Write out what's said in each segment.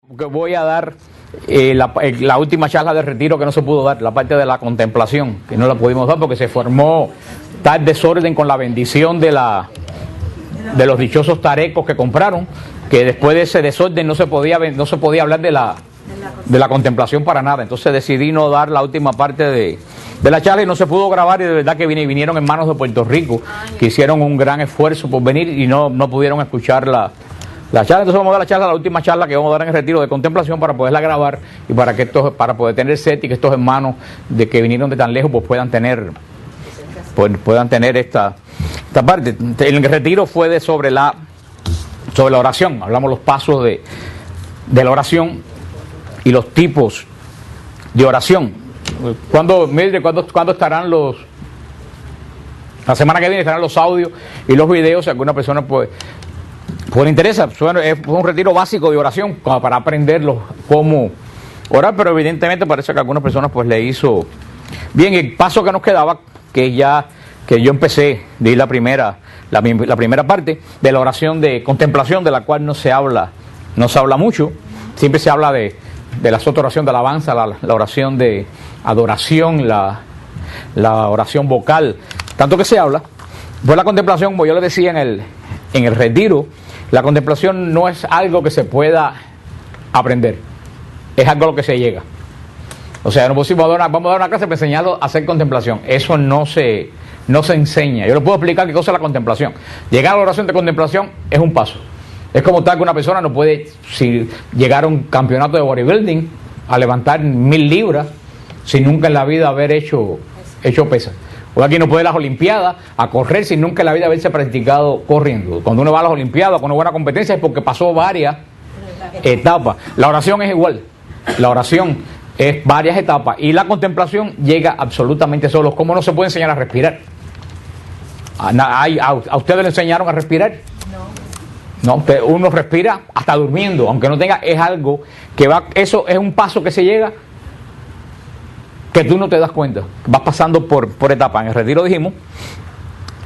Que voy a dar la última charla de retiro que no se pudo dar, la parte de la contemplación, que no la pudimos dar porque se formó tal desorden con la bendición de los dichosos tarecos que compraron, que después de ese desorden no se podía hablar de la contemplación para nada. Entonces decidí no dar la última parte de la charla y no se pudo grabar, y de verdad que vinieron hermanos de Puerto Rico que hicieron un gran esfuerzo por venir y no pudieron escuchar la charla. Entonces vamos a dar la última charla que vamos a dar en el retiro de contemplación para poderla grabar y para poder tener set y que estos hermanos de que vinieron de tan lejos pues puedan tener esta parte. El retiro fue sobre la oración. Hablamos los pasos de la oración y los tipos de oración. ¿Cuándo estarán la semana que viene estarán los audios y los videos? Si alguna persona pues le interesa, fue un retiro básico de oración para aprenderlo cómo orar, pero evidentemente parece que a algunas personas pues le hizo bien. El paso que nos quedaba, que yo empecé de ir la primera parte de la oración de contemplación, de la cual no se habla mucho. Siempre se habla de la otra oración de alabanza, la oración de adoración, la oración vocal, tanto que se habla. Pues la contemplación, como yo le decía en el retiro, la contemplación no es algo que se pueda aprender, es algo a lo que se llega. O sea, no vamos a dar una clase para enseñarlo a hacer contemplación. Eso no se enseña. Yo le puedo explicar qué cosa es la contemplación. Llegar a la oración de contemplación es un paso. Es como tal que una persona no puede llegar a un campeonato de bodybuilding a levantar 1000 libras sin nunca en la vida haber hecho pesas. O aquí no puede ir a las Olimpiadas a correr sin nunca en la vida haberse practicado corriendo. Cuando uno va a las Olimpiadas con una buena competencia es porque pasó varias etapas. La oración es igual. La oración es varias etapas. Y la contemplación llega absolutamente solo. ¿Cómo no se puede enseñar a respirar? ¿A ustedes le enseñaron a respirar? No, uno respira hasta durmiendo, aunque no tenga, es algo que va, eso es un paso que se llega que tú no te das cuenta, vas pasando por etapas. En el retiro dijimos,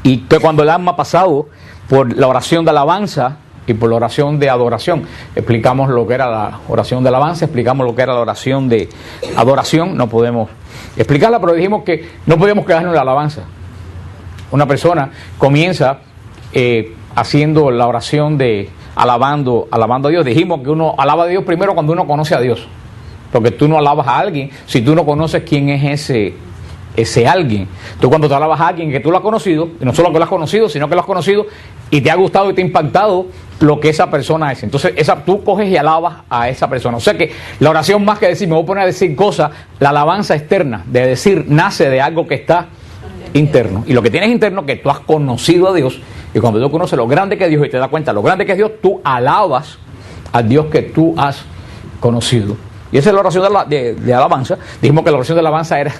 y que cuando el alma ha pasado por la oración de alabanza y por la oración de adoración, explicamos lo que era la oración de alabanza, explicamos lo que era la oración de adoración, no podemos explicarla, pero dijimos que no podíamos quedarnos en la alabanza. Una persona comienza haciendo la oración de alabando a Dios. Dijimos que uno alaba a Dios primero cuando uno conoce a Dios. Porque tú no alabas a alguien si tú no conoces quién es ese alguien. Tú cuando te alabas a alguien que tú lo has conocido, y no solo que lo has conocido, sino que lo has conocido y te ha gustado y te ha impactado lo que esa persona es. Entonces tú coges y alabas a esa persona. O sea que la oración, más que decir, me voy a poner a decir cosas, la alabanza externa, de decir, nace de algo que está interno. Y lo que tienes interno, que tú has conocido a Dios, y cuando tú conoces lo grande que es Dios y te das cuenta lo grande que es Dios, tú alabas al Dios que tú has conocido. Y esa es la oración de alabanza. Dijimos que la oración de alabanza era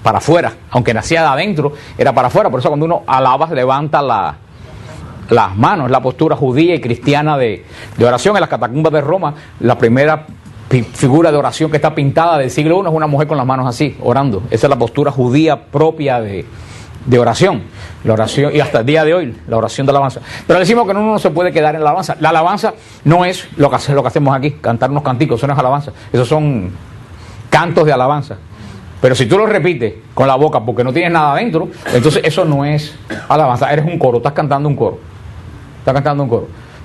para afuera, aunque nacía de adentro, era para afuera. Por eso cuando uno alaba, levanta las manos. La postura judía y cristiana de oración. En las catacumbas de Roma, la primera figura de oración que está pintada del siglo I es una mujer con las manos así, orando. Esa es la postura judía propia de oración. La oración, y hasta el día de hoy, la oración de alabanza. Pero decimos que uno no se puede quedar en la alabanza. La alabanza no es lo que hacemos aquí, cantar unos canticos, eso no es alabanza. Esos son cantos de alabanza. Pero si tú lo repites con la boca porque no tienes nada adentro, entonces eso no es alabanza. Eres un coro, estás cantando un coro.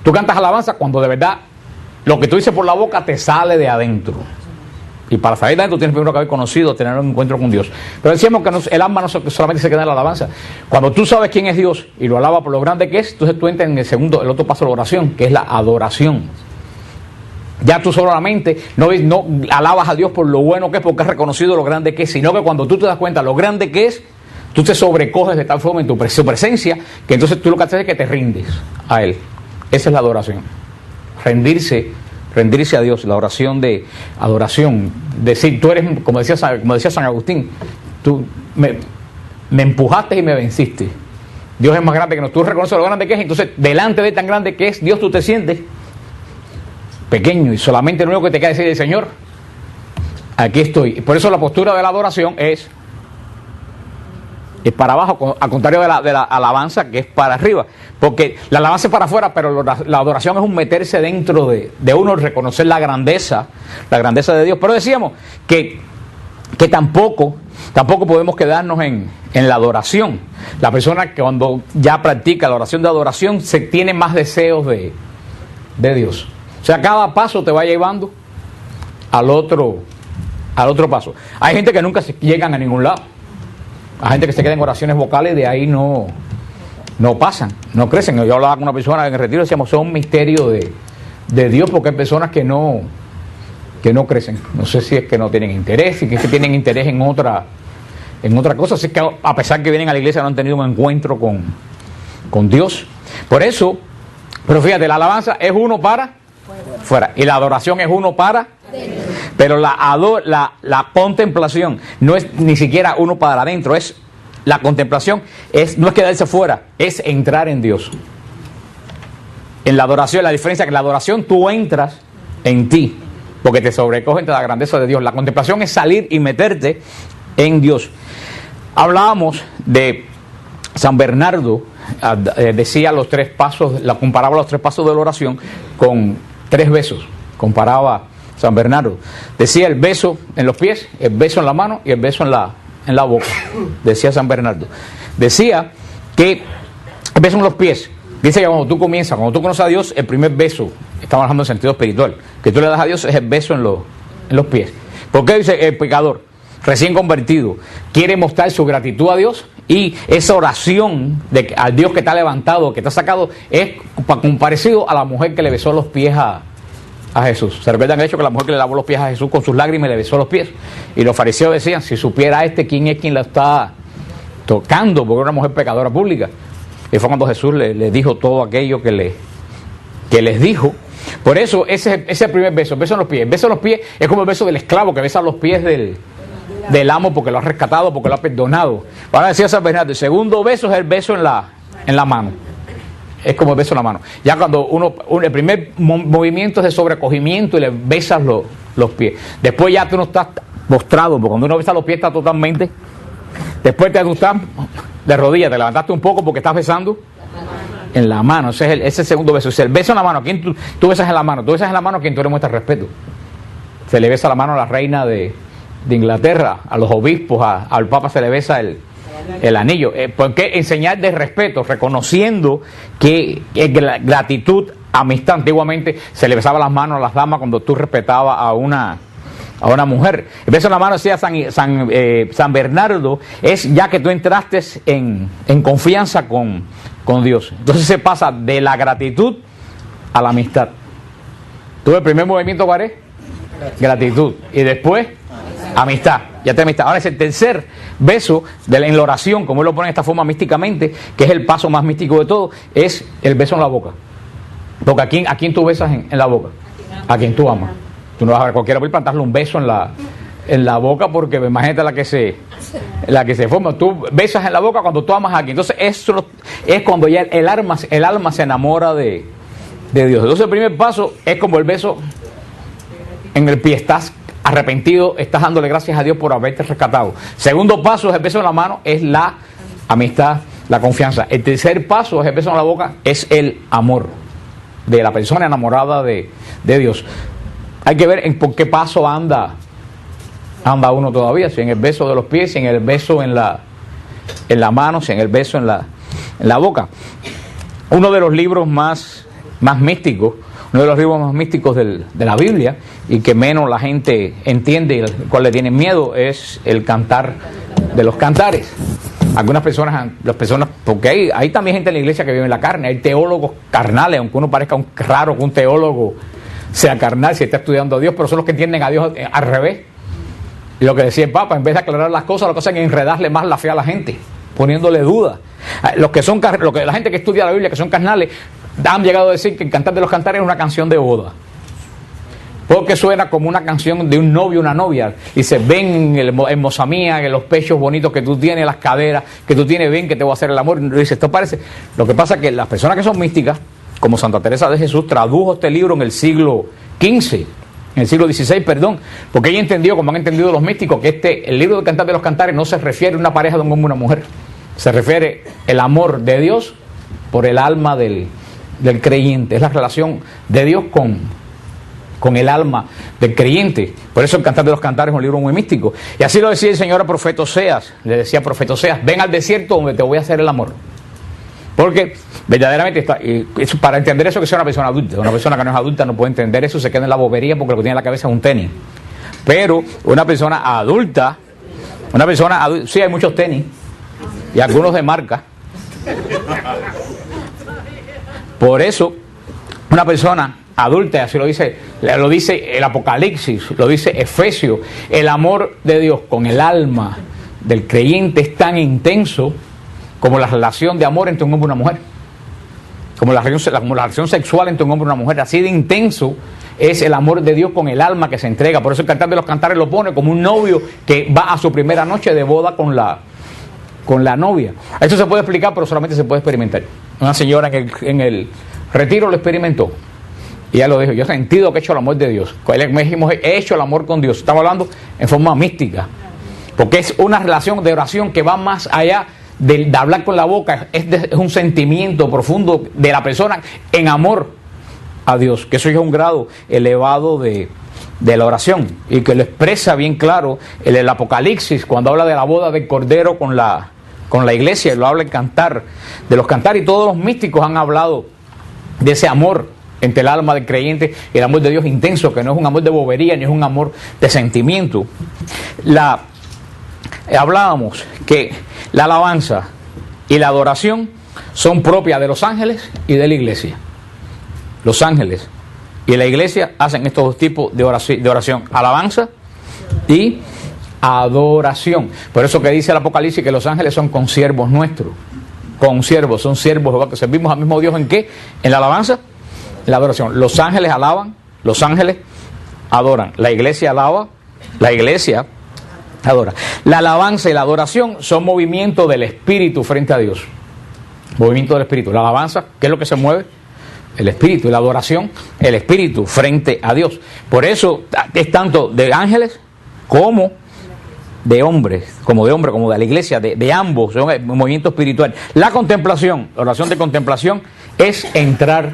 Tú cantas alabanza cuando de verdad lo que tú dices por la boca te sale de adentro. Y para salir de adentro tienes primero que haber conocido, tener un encuentro con Dios. Pero decíamos que el alma no solamente se queda en la alabanza. Cuando tú sabes quién es Dios y lo alabas por lo grande que es, entonces tú entras en el otro paso de la oración, que es la adoración. Ya tú solamente no alabas a Dios por lo bueno que es, porque has reconocido lo grande que es, sino que cuando tú te das cuenta lo grande que es, tú te sobrecoges de tal forma en su presencia, que entonces tú lo que haces es que te rindes a Él. Esa es la adoración. Rendirse a Dios, la oración de adoración. Decir, tú eres, como decía San Agustín, tú me empujaste y me venciste. Dios es más grande que nosotros. Tú reconoces lo grande que es, entonces delante de tan grande que es Dios, tú te sientes pequeño y solamente lo único que te queda es decir, Señor, aquí estoy. Por eso la postura de la adoración es es para abajo, al contrario de la alabanza que es para arriba, porque la alabanza es para afuera, pero la adoración es un meterse dentro de uno, reconocer la grandeza de Dios. Pero decíamos que tampoco podemos quedarnos en la adoración. La persona que cuando ya practica la oración de adoración se tiene más deseos de Dios. O sea, cada paso te va llevando al otro paso. Hay gente que nunca se llegan a ningún lado. Hay gente que se queda en oraciones vocales y de ahí no pasan, no crecen. Yo hablaba con una persona en el retiro y decíamos, son un misterio de Dios, porque hay personas que no crecen. No sé si es que no tienen interés, si es que tienen interés en otra cosa. Así que a pesar que vienen a la iglesia no han tenido un encuentro con Dios. Por eso, pero fíjate, la alabanza es uno para fuera y la adoración es uno para dentro. Pero la contemplación no es ni siquiera uno para adentro, es la contemplación, no es quedarse fuera, es entrar en Dios. En la adoración, la diferencia es que en la adoración tú entras en ti, porque te sobrecoge entre la grandeza de Dios. La contemplación es salir y meterte en Dios. Hablábamos de San Bernardo, decía los 3 pasos, comparaba los 3 pasos de la oración con 3 besos, comparaba San Bernardo. Decía el beso en los pies, el beso en la mano y el beso en la boca, decía San Bernardo. Decía que el beso en los pies, dice que cuando tú conoces a Dios, el primer beso, estamos hablando en sentido espiritual, que tú le das a Dios es el beso en los pies. ¿Por qué? Dice el pecador recién convertido quiere mostrar su gratitud a Dios, y esa oración al Dios que te ha levantado, que te ha sacado, es parecido a la mujer que le besó los pies a Jesús. ¿Se recuerdan el hecho que la mujer que le lavó los pies a Jesús con sus lágrimas y le besó los pies? Y los fariseos decían, si supiera quién es quien la está tocando, porque era una mujer pecadora pública. Y fue cuando Jesús le dijo todo aquello que les dijo. Por eso ese es el primer beso, el beso en los pies. El beso en los pies es como el beso del esclavo que besa los pies del amo porque lo ha rescatado, porque lo ha perdonado. Ahora decía San Bernardo, el segundo beso es el beso en la mano. Es como el beso en la mano. Ya cuando el primer movimiento es de sobrecogimiento y le besas los pies. Después ya tú no estás postrado, porque cuando uno besa los pies está totalmente. Después tú estás de rodillas, te levantaste un poco porque estás besando en la mano. Ese es el segundo beso. Es el beso en la mano. ¿A quién tú besas en la mano? Tú besas en la mano a quien tú le muestras respeto. Se le besa la mano a la reina de Inglaterra, a los obispos, al Papa se le besa el anillo. ¿Por qué? Enseñar de respeto, reconociendo que gratitud, amistad. Antiguamente se le besaba las manos a las damas cuando tú respetabas a una mujer. El beso en la mano, decía San Bernardo, es ya que tú entraste en confianza con Dios. Entonces se pasa de la gratitud a la amistad. ¿Tú el primer movimiento cuál es? Gratitud. Y después amistad, ya te amistad. Ahora es el tercer beso en la oración, como él lo pone de esta forma místicamente, que es el paso más místico de todo, es el beso en la boca. Porque ¿a quién tú besas en la boca? A quien tú amas. Tú no vas a ver cualquiera por plantarle un beso en la boca, porque imagínate la que se forma. Tú besas en la boca cuando tú amas a alguien. Entonces eso es cuando ya el alma se enamora de Dios. Entonces el primer paso es como el beso en el pie. Estás arrepentido, estás dándole gracias a Dios por haberte rescatado. Segundo paso es el beso en la mano, es la amistad, la confianza. El tercer paso es el beso en la boca, es el amor de la persona enamorada de Dios. Hay que ver en por qué paso anda uno todavía, si en el beso de los pies, si en el beso en la mano, si en el beso en la boca. Uno de los libros más místicos, uno de los libros más místicos de la Biblia, y que menos la gente entiende y al cual le tienen miedo, es el Cantar de los Cantares. Algunas personas, porque hay también gente en la iglesia que vive en la carne, hay teólogos carnales, aunque uno parezca raro que un teólogo sea carnal si está estudiando a Dios, pero son los que entienden a Dios al revés. Y lo que decía el Papa, en vez de aclarar las cosas, lo que hacen es enredarle más la fe a la gente, poniéndole dudas. La gente que estudia la Biblia, que son carnales, han llegado a decir que el Cantar de los Cantares es una canción de boda, porque suena como una canción de un novio y una novia. Dice, ven hermosa mía, que los pechos bonitos que tú tienes, las caderas que tú tienes, ven que te voy a hacer el amor. Y dice, esto parece. Lo que pasa es que las personas que son místicas, como Santa Teresa de Jesús, tradujo este libro en el siglo XV, en el siglo XVI, perdón, porque ella entendió, como han entendido los místicos, que el libro del Cantar de los Cantares no se refiere a una pareja de un hombre y una mujer, se refiere el amor de Dios por el alma del creyente. Es la relación de Dios con el alma del creyente. Por eso el Cantar de los Cantares es un libro muy místico. Y así lo decía el Señor a profeta Oseas. Le decía a profeta Oseas: ven al desierto donde te voy a hacer el amor. Porque verdaderamente para entender eso, que sea una persona adulta. Una persona que no es adulta no puede entender eso, se queda en la bobería porque lo que tiene en la cabeza es un tenis. Pero una persona adulta, sí, hay muchos tenis y algunos de marca. Por eso una persona adulta, así lo dice el Apocalipsis, lo dice Efesios, el amor de Dios con el alma del creyente es tan intenso como la relación de amor entre un hombre y una mujer, como la relación sexual entre un hombre y una mujer. Así de intenso es el amor de Dios con el alma que se entrega. Por eso el Cantar de los Cantares lo pone como un novio que va a su primera noche de boda con la novia. Esto se puede explicar, pero solamente se puede experimentar. Una señora en el retiro lo experimentó y ella lo dijo: yo he sentido que he hecho el amor de Dios. He hecho el amor con Dios. Estamos hablando en forma mística, porque es una relación de oración que va más allá de hablar con la boca. Es un sentimiento profundo de la persona en amor a Dios, que eso es un grado elevado de la oración, y que lo expresa bien claro el Apocalipsis cuando habla de la boda del Cordero con la iglesia, y lo habla en Cantar de los Cantares. Y todos los místicos han hablado de ese amor entre el alma del creyente y el amor de Dios intenso, que no es un amor de bobería ni es un amor de sentimiento. Hablábamos que la alabanza y la adoración son propias de los ángeles y de la iglesia. Los ángeles y la iglesia hacen estos dos tipos de oración: alabanza y adoración. Por eso que dice el Apocalipsis que los ángeles son consiervos nuestros. Consiervos, son siervos que servimos al mismo Dios. ¿En qué? En la alabanza, en la adoración. Los ángeles alaban, los ángeles adoran. La iglesia alaba, la iglesia adora. La alabanza y la adoración son movimientos del Espíritu frente a Dios. Movimiento del Espíritu. La alabanza, ¿qué es lo que se mueve? El Espíritu. Y la adoración, el Espíritu frente a Dios. Por eso es tanto de ángeles como de hombres, como de la iglesia, de ambos, son un movimiento espiritual. La contemplación, la oración de contemplación, es entrar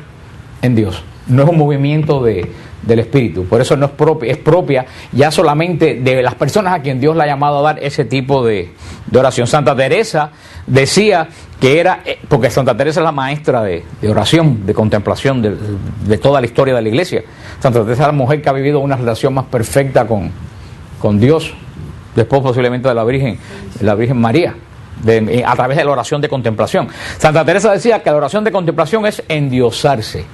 en Dios. No es un movimiento del Espíritu. Por eso no es propia ya solamente de las personas a quien Dios le ha llamado a dar ese tipo de oración. Santa Teresa decía que era, porque Santa Teresa es la maestra de oración, de contemplación de toda la historia de la iglesia. Santa Teresa es la mujer que ha vivido una relación más perfecta con Dios, después posiblemente de la Virgen María, a través de la oración de contemplación. Santa Teresa decía que la oración de contemplación es endiosarse.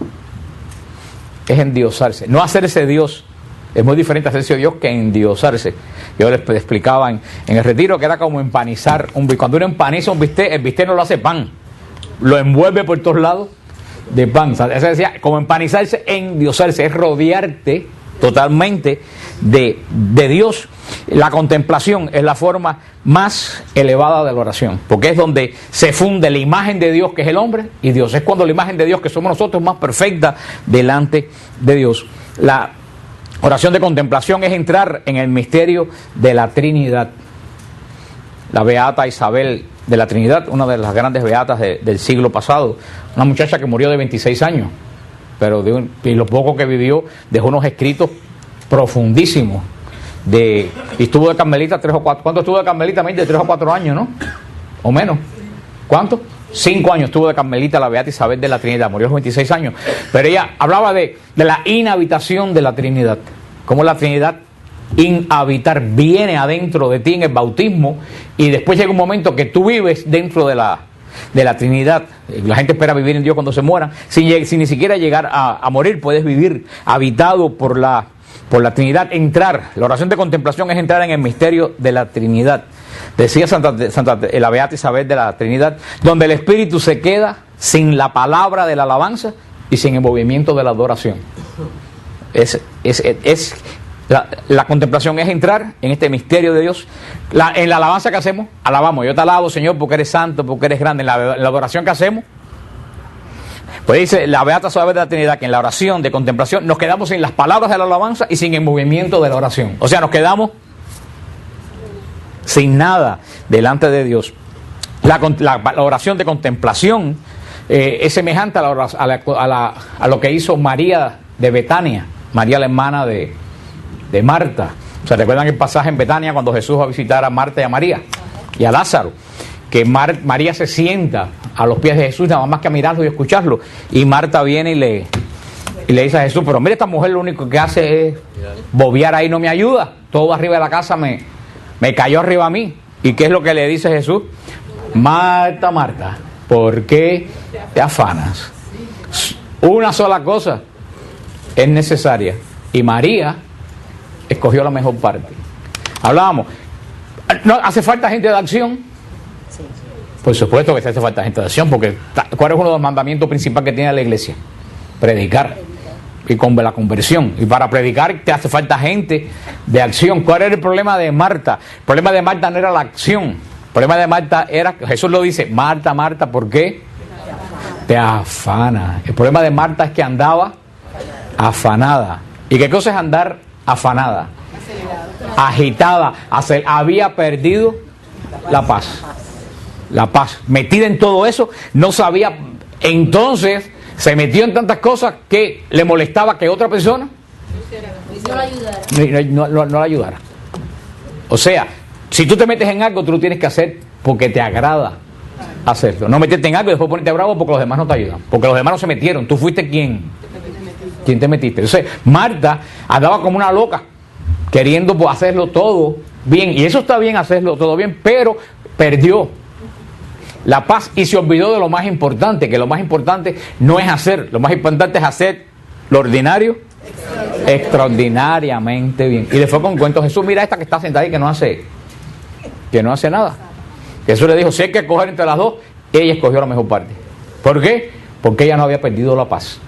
Es endiosarse, no hacerse Dios. Es muy diferente hacerse Dios que endiosarse. Yo les explicaba en el retiro que era como empanizar un bistec. Cuando uno empaniza un bistec, el bistec no lo hace pan, lo envuelve por todos lados de pan. Eso decía, como empanizarse, endiosarse, es rodearte totalmente de Dios. La contemplación es la forma más elevada de la oración, porque es donde se funde la imagen de Dios, que es el hombre, y Dios. Es cuando la imagen de Dios, que somos nosotros, es más perfecta delante de Dios. La oración de contemplación es entrar en el misterio de la Trinidad. La beata Isabel de la Trinidad, una de las grandes beatas del siglo pasado, una muchacha que murió de 26 años, pero y lo poco que vivió dejó unos escritos profundísimos. Y estuvo de Carmelita 3 o 4. ¿Cuánto estuvo de Carmelita? De 3 o 4 años, ¿no? O menos. ¿Cuánto? 5 años estuvo de Carmelita la beata Isabel de la Trinidad. Murió a los 26 años. Pero ella hablaba de la inhabitación de la Trinidad. Cómo la Trinidad, inhabitar, viene adentro de ti en el bautismo, y después llega un momento que tú vives dentro de la Trinidad. La gente espera vivir en Dios cuando se muera. Sin ni siquiera llegar a morir, puedes vivir habitado por la Trinidad. Entrar, la oración de contemplación es entrar en el misterio de la Trinidad. Decía la beata Isabel de la Trinidad, donde el Espíritu se queda sin la palabra de la alabanza y sin el movimiento de la adoración. La contemplación es entrar en este misterio de Dios. En la alabanza que hacemos, alabamos: yo te alabo, Señor, porque eres santo, porque eres grande. En la adoración que hacemos, pues dice la beata Isabel de la Trinidad que en la oración de contemplación nos quedamos sin las palabras de la alabanza y sin el movimiento de la oración. O sea, nos quedamos sin nada delante de Dios. La oración de contemplación es semejante a lo que hizo María de Betania, María la hermana de Marta. ¿Se recuerdan el pasaje en Betania cuando Jesús va a visitar a Marta y a María y a Lázaro? Que María se sienta a los pies de Jesús nada más que a mirarlo y escucharlo. Y Marta viene y le dice a Jesús, pero mire, esta mujer lo único que hace es bobear ahí, no me ayuda. Todo arriba de la casa me cayó arriba a mí. ¿Y qué es lo que le dice Jesús? Marta, Marta, ¿por qué te afanas? Una sola cosa es necesaria. Y María escogió la mejor parte. Hablábamos, ¿no hace falta gente de acción? Por supuesto que hace falta gente de acción, porque ¿cuál es uno de los mandamientos principales que tiene la iglesia? Predicar. Y con la conversión. Y para predicar te hace falta gente de acción. ¿Cuál era el problema de Marta? El problema de Marta no era la acción. El problema de Marta era, Jesús lo dice, Marta, Marta, ¿por qué te afana? El problema de Marta es que andaba afanada. ¿Y qué cosa es andar afanada? Agitada. Había perdido la paz. La paz. Metida en todo eso, no sabía. Entonces se metió en tantas cosas que le molestaba que otra persona no la ayudara. O sea, si tú te metes en algo, tú lo tienes que hacer porque te agrada hacerlo. No meterte en algo y después ponerte bravo porque los demás no te ayudan. Porque los demás no se metieron. Tú fuiste quien te metiste. Entonces, Marta andaba como una loca, queriendo hacerlo todo bien. Y eso está bien, hacerlo todo bien, pero perdió la paz y se olvidó de lo más importante, que lo más importante no es hacer, lo más importante es hacer lo ordinario extraordinariamente bien. Y le fue con cuento, Jesús, mira esta que está sentada ahí que no hace nada. Jesús le dijo, si hay que escoger entre las dos, ella escogió la mejor parte. ¿Por qué? Porque ella no había perdido la paz.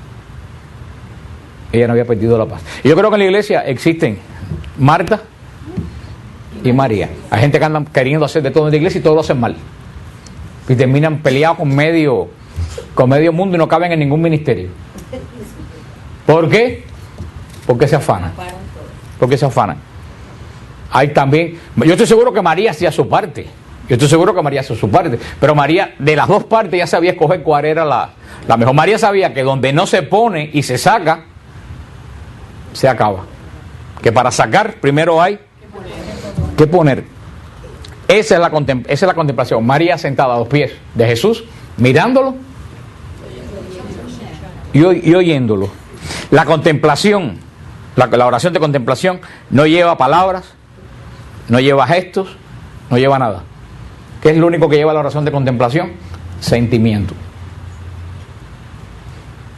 Ella no había perdido la paz. Y yo creo que en la iglesia existen Marta y María. Hay gente que andan queriendo hacer de todo en la iglesia y todo lo hacen mal. Y terminan peleados con medio mundo y no caben en ningún ministerio. ¿Por qué? Porque se afanan. Porque se afanan. Hay también, yo estoy seguro que María hacía su parte. Pero María, de las dos partes, ya sabía escoger cuál era la mejor. María sabía que donde no se pone y se saca, se acaba. Que para sacar, primero hay que poner. Esa es la contemplación. María sentada a los pies de Jesús, mirándolo y oyéndolo. La contemplación, la oración de contemplación no lleva palabras, no lleva gestos, no lleva nada. ¿Qué es lo único que lleva la oración de contemplación? Sentimiento.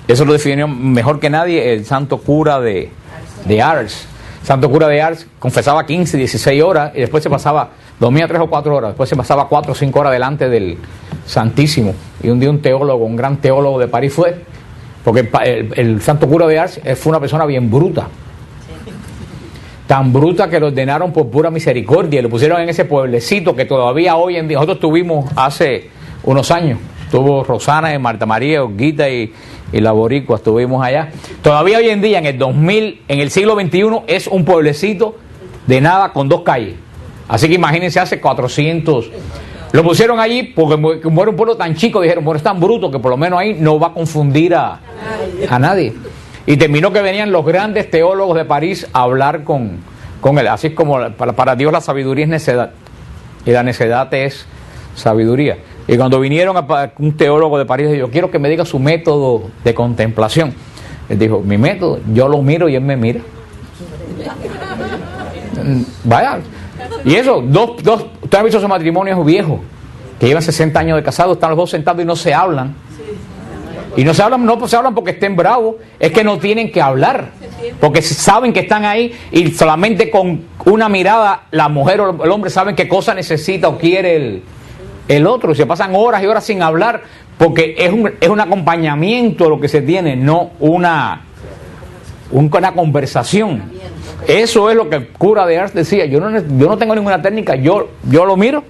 Eso lo definió mejor que nadie el santo cura de Ars. Santo cura de Ars confesaba 15, 16 horas y después se pasaba, dormía 3 o 4 horas, después se pasaba 4 o 5 horas delante del Santísimo. Y un día un teólogo, un gran teólogo de París fue, porque el santo cura de Ars fue una persona bien bruta. Tan bruta que lo ordenaron por pura misericordia y lo pusieron en ese pueblecito que todavía hoy en día, nosotros tuvimos hace unos años, estuvo Rosana y Marta María, Olguita y la Boricua, estuvimos allá. Todavía hoy en día, en el 2000, en el siglo XXI, es un pueblecito de nada con 2 calles. Así que imagínense, hace 400. Lo pusieron allí porque como era un pueblo tan chico, dijeron, bueno, es tan bruto que por lo menos ahí no va a confundir a nadie. Y terminó que venían los grandes teólogos de París a hablar con él. Así como para Dios la sabiduría es necedad. Y la necedad es sabiduría. Y cuando vinieron un teólogo de París, dijo, yo quiero que me diga su método de contemplación. Él dijo, mi método, yo lo miro y él me mira. Vaya. Y eso, ustedes han visto esos matrimonios viejos, que llevan 60 años de casados, están los dos sentados y no se hablan. Y no se hablan porque estén bravos, es que no tienen que hablar. Porque saben que están ahí y solamente con una mirada, la mujer o el hombre saben qué cosa necesita o quiere el otro. Y se pasan horas y horas sin hablar porque es un acompañamiento lo que se tiene, no una conversación. Eso es lo que el cura de Ars decía. Yo no tengo ninguna técnica, yo lo miro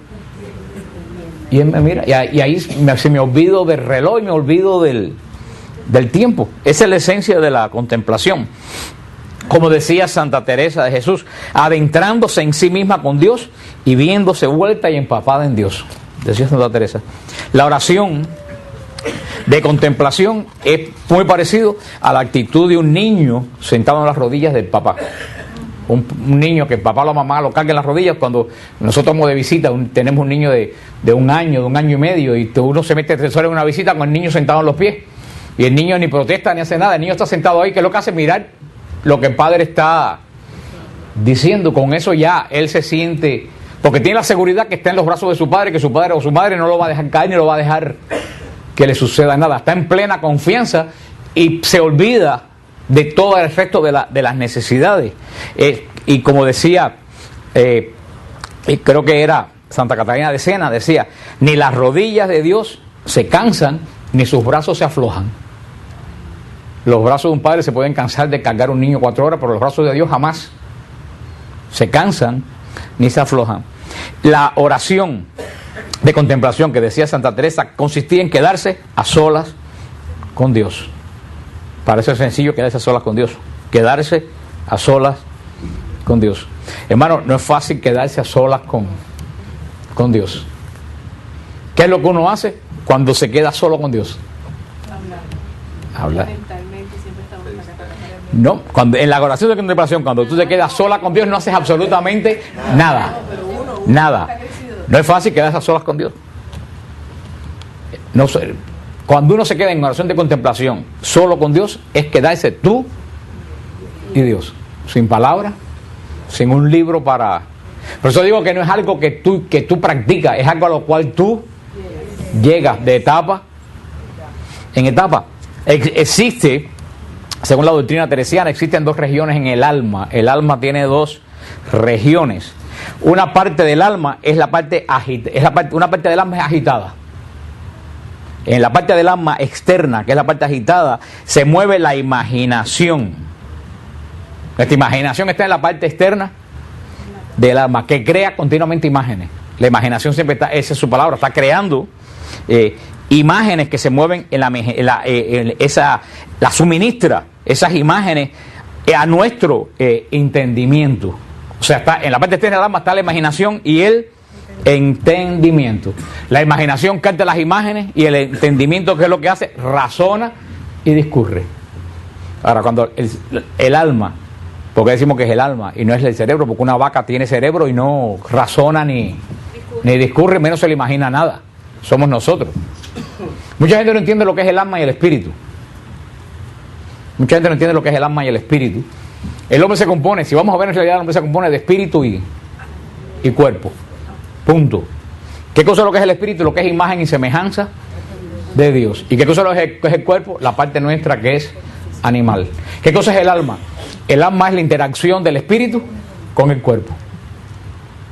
y él me mira. Y ahí se me olvido del reloj y me olvido del tiempo. Esa es la esencia de la contemplación. Como decía Santa Teresa de Jesús, adentrándose en sí misma con Dios y viéndose vuelta y empapada en Dios. decía Santa Teresa. La oración de contemplación es muy parecido a la actitud de un niño sentado en las rodillas del papá. Un niño que el papá o la mamá lo carga en las rodillas. Cuando nosotros vamos de visita, tenemos un niño de 1 año, de 1 año y medio, y uno se mete 3 horas en una visita con el niño sentado en los pies, y el niño ni protesta ni hace nada. El niño está sentado ahí, que es lo que hace, mirar lo que el padre está diciendo. Con eso ya él se siente, porque tiene la seguridad que está en los brazos de su padre, que su padre o su madre no lo va a dejar caer ni lo va a dejar que le suceda nada. Está en plena confianza y se olvida de todo el resto de las necesidades. Y como decía, creo que era Santa Catalina de Siena, decía, ni las rodillas de Dios se cansan, ni sus brazos se aflojan. Los brazos de un padre se pueden cansar de cargar a un niño 4 horas, pero los brazos de Dios jamás se cansan ni se aflojan. La oración de contemplación que decía Santa Teresa consistía en quedarse a solas con Dios. Parece sencillo quedarse a solas con Dios. Quedarse a solas con Dios. Hermano, no es fácil quedarse a solas con Dios. ¿Qué es lo que uno hace cuando se queda solo con Dios? Hablar. No, en la oración de contemplación, cuando tú te quedas sola con Dios, no haces absolutamente nada. Nada. No es fácil quedarse a solas con Dios. No sé. Cuando uno se queda en oración de contemplación solo con Dios, es quedarse tú y Dios, sin palabras, sin un libro para... Por eso digo que no es algo que tú practicas, es algo a lo cual tú llegas de etapa en etapa. Existe, según la doctrina teresiana, existen 2 regiones en el alma. El alma tiene 2 regiones. Una parte del alma es la parte una parte del alma es agitada. En la parte del alma externa, que es la parte agitada, se mueve la imaginación. Nuestra imaginación está en la parte externa del alma, que crea continuamente imágenes. La imaginación siempre está, esa es su palabra, está creando imágenes que se mueven la suministra esas imágenes a nuestro entendimiento. O sea, está en la parte externa del alma está la imaginación y el entendimiento. La imaginación capta las imágenes y el entendimiento, ¿qué es lo que hace? Razona y discurre. Ahora, cuando el alma, porque decimos que es el alma y no es el cerebro, porque una vaca tiene cerebro y no razona ni discurre, menos se le imagina nada. Somos nosotros. Mucha gente no entiende lo que es el alma y el espíritu. Mucha gente no entiende lo que es el alma y el espíritu. El hombre se compone, si vamos a ver en realidad, el hombre se compone de espíritu y cuerpo. Punto. ¿Qué cosa es lo que es el espíritu? Lo que es imagen y semejanza de Dios. ¿Y qué cosa es el cuerpo? La parte nuestra que es animal. ¿Qué cosa es el alma? El alma es la interacción del espíritu con el cuerpo.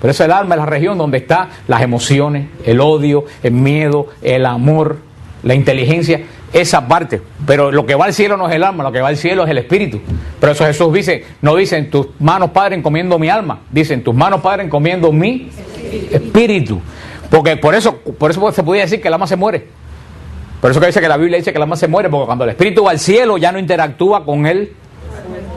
Por eso el alma es la región donde están las emociones, el odio, el miedo, el amor, la inteligencia, esa parte. Pero lo que va al cielo no es el alma, lo que va al cielo es el espíritu. Pero eso Jesús dice, no dice en tus manos, Padre, encomiendo mi alma. Dice en tus manos, Padre, encomiendo mi espíritu. Porque por eso se podía decir que el alma se muere. Por eso que dice que la Biblia dice que el alma se muere, porque cuando el espíritu va al cielo ya no interactúa con el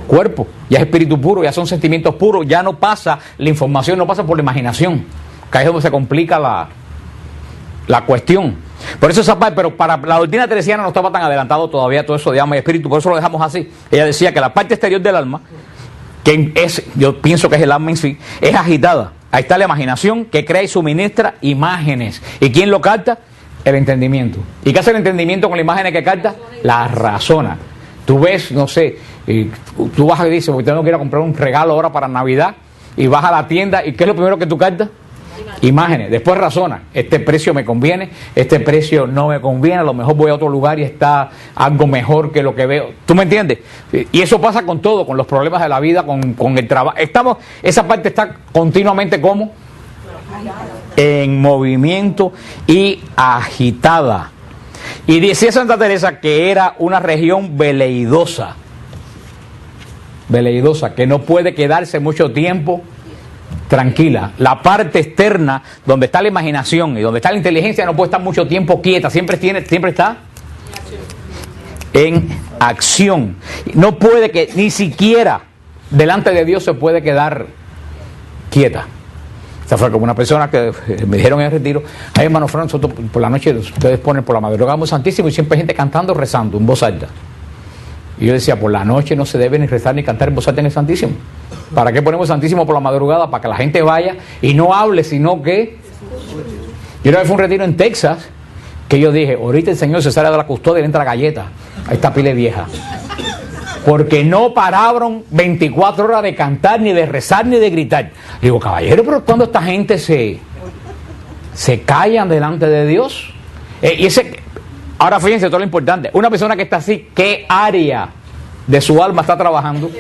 cuerpo, ya es espíritu puro, ya son sentimientos puros, ya no pasa, la información no pasa por la imaginación, que ahí es donde se complica la cuestión. Por eso esa parte, pero para la doctrina teresiana no estaba tan adelantado todavía todo eso de alma y espíritu, por eso lo dejamos así. Ella decía que la parte exterior del alma, que es, yo pienso que es el alma en sí, es agitada. Ahí está la imaginación que crea y suministra imágenes. ¿Y quién lo capta? El entendimiento. ¿Y qué hace el entendimiento con las imágenes que capta? La razona. Tú ves, no sé, tú vas y dices, porque tengo que ir a comprar un regalo ahora para Navidad, y vas a la tienda, ¿y qué es lo primero que tú captas? Imágenes. Después razona, este precio me conviene, este precio no me conviene, a lo mejor voy a otro lugar y está algo mejor que lo que veo. ¿Tú me entiendes? Y eso pasa con todo, con los problemas de la vida, con el trabajo. Esa parte está continuamente como en movimiento y agitada. Y decía Santa Teresa que era una región veleidosa, que no puede quedarse mucho tiempo tranquila. La parte externa, donde está la imaginación y donde está la inteligencia, no puede estar mucho tiempo quieta, siempre está en acción. No puede ni siquiera delante de Dios se puede quedar quieta. Esta fue como una persona que me dijeron en el retiro: ay, hermano Fran, nosotros por la noche ustedes ponen por la madrugada muy santísimo y siempre hay gente cantando, rezando en voz alta. Y yo decía, por la noche no se debe ni rezar ni cantar en voz alta en el Santísimo. ¿Para qué ponemos Santísimo por la madrugada? Para que la gente vaya y no hable, sino que... Yo una vez fue un retiro en Texas, que yo dije, ahorita el Señor se sale de la custodia y le entra la galleta a esta pile vieja. Porque no pararon 24 horas de cantar, ni de rezar, ni de gritar. Digo, caballero, pero cuando esta gente se callan delante de Dios. Ahora fíjense todo lo importante. Una persona que está así, ¿qué área de su alma está trabajando?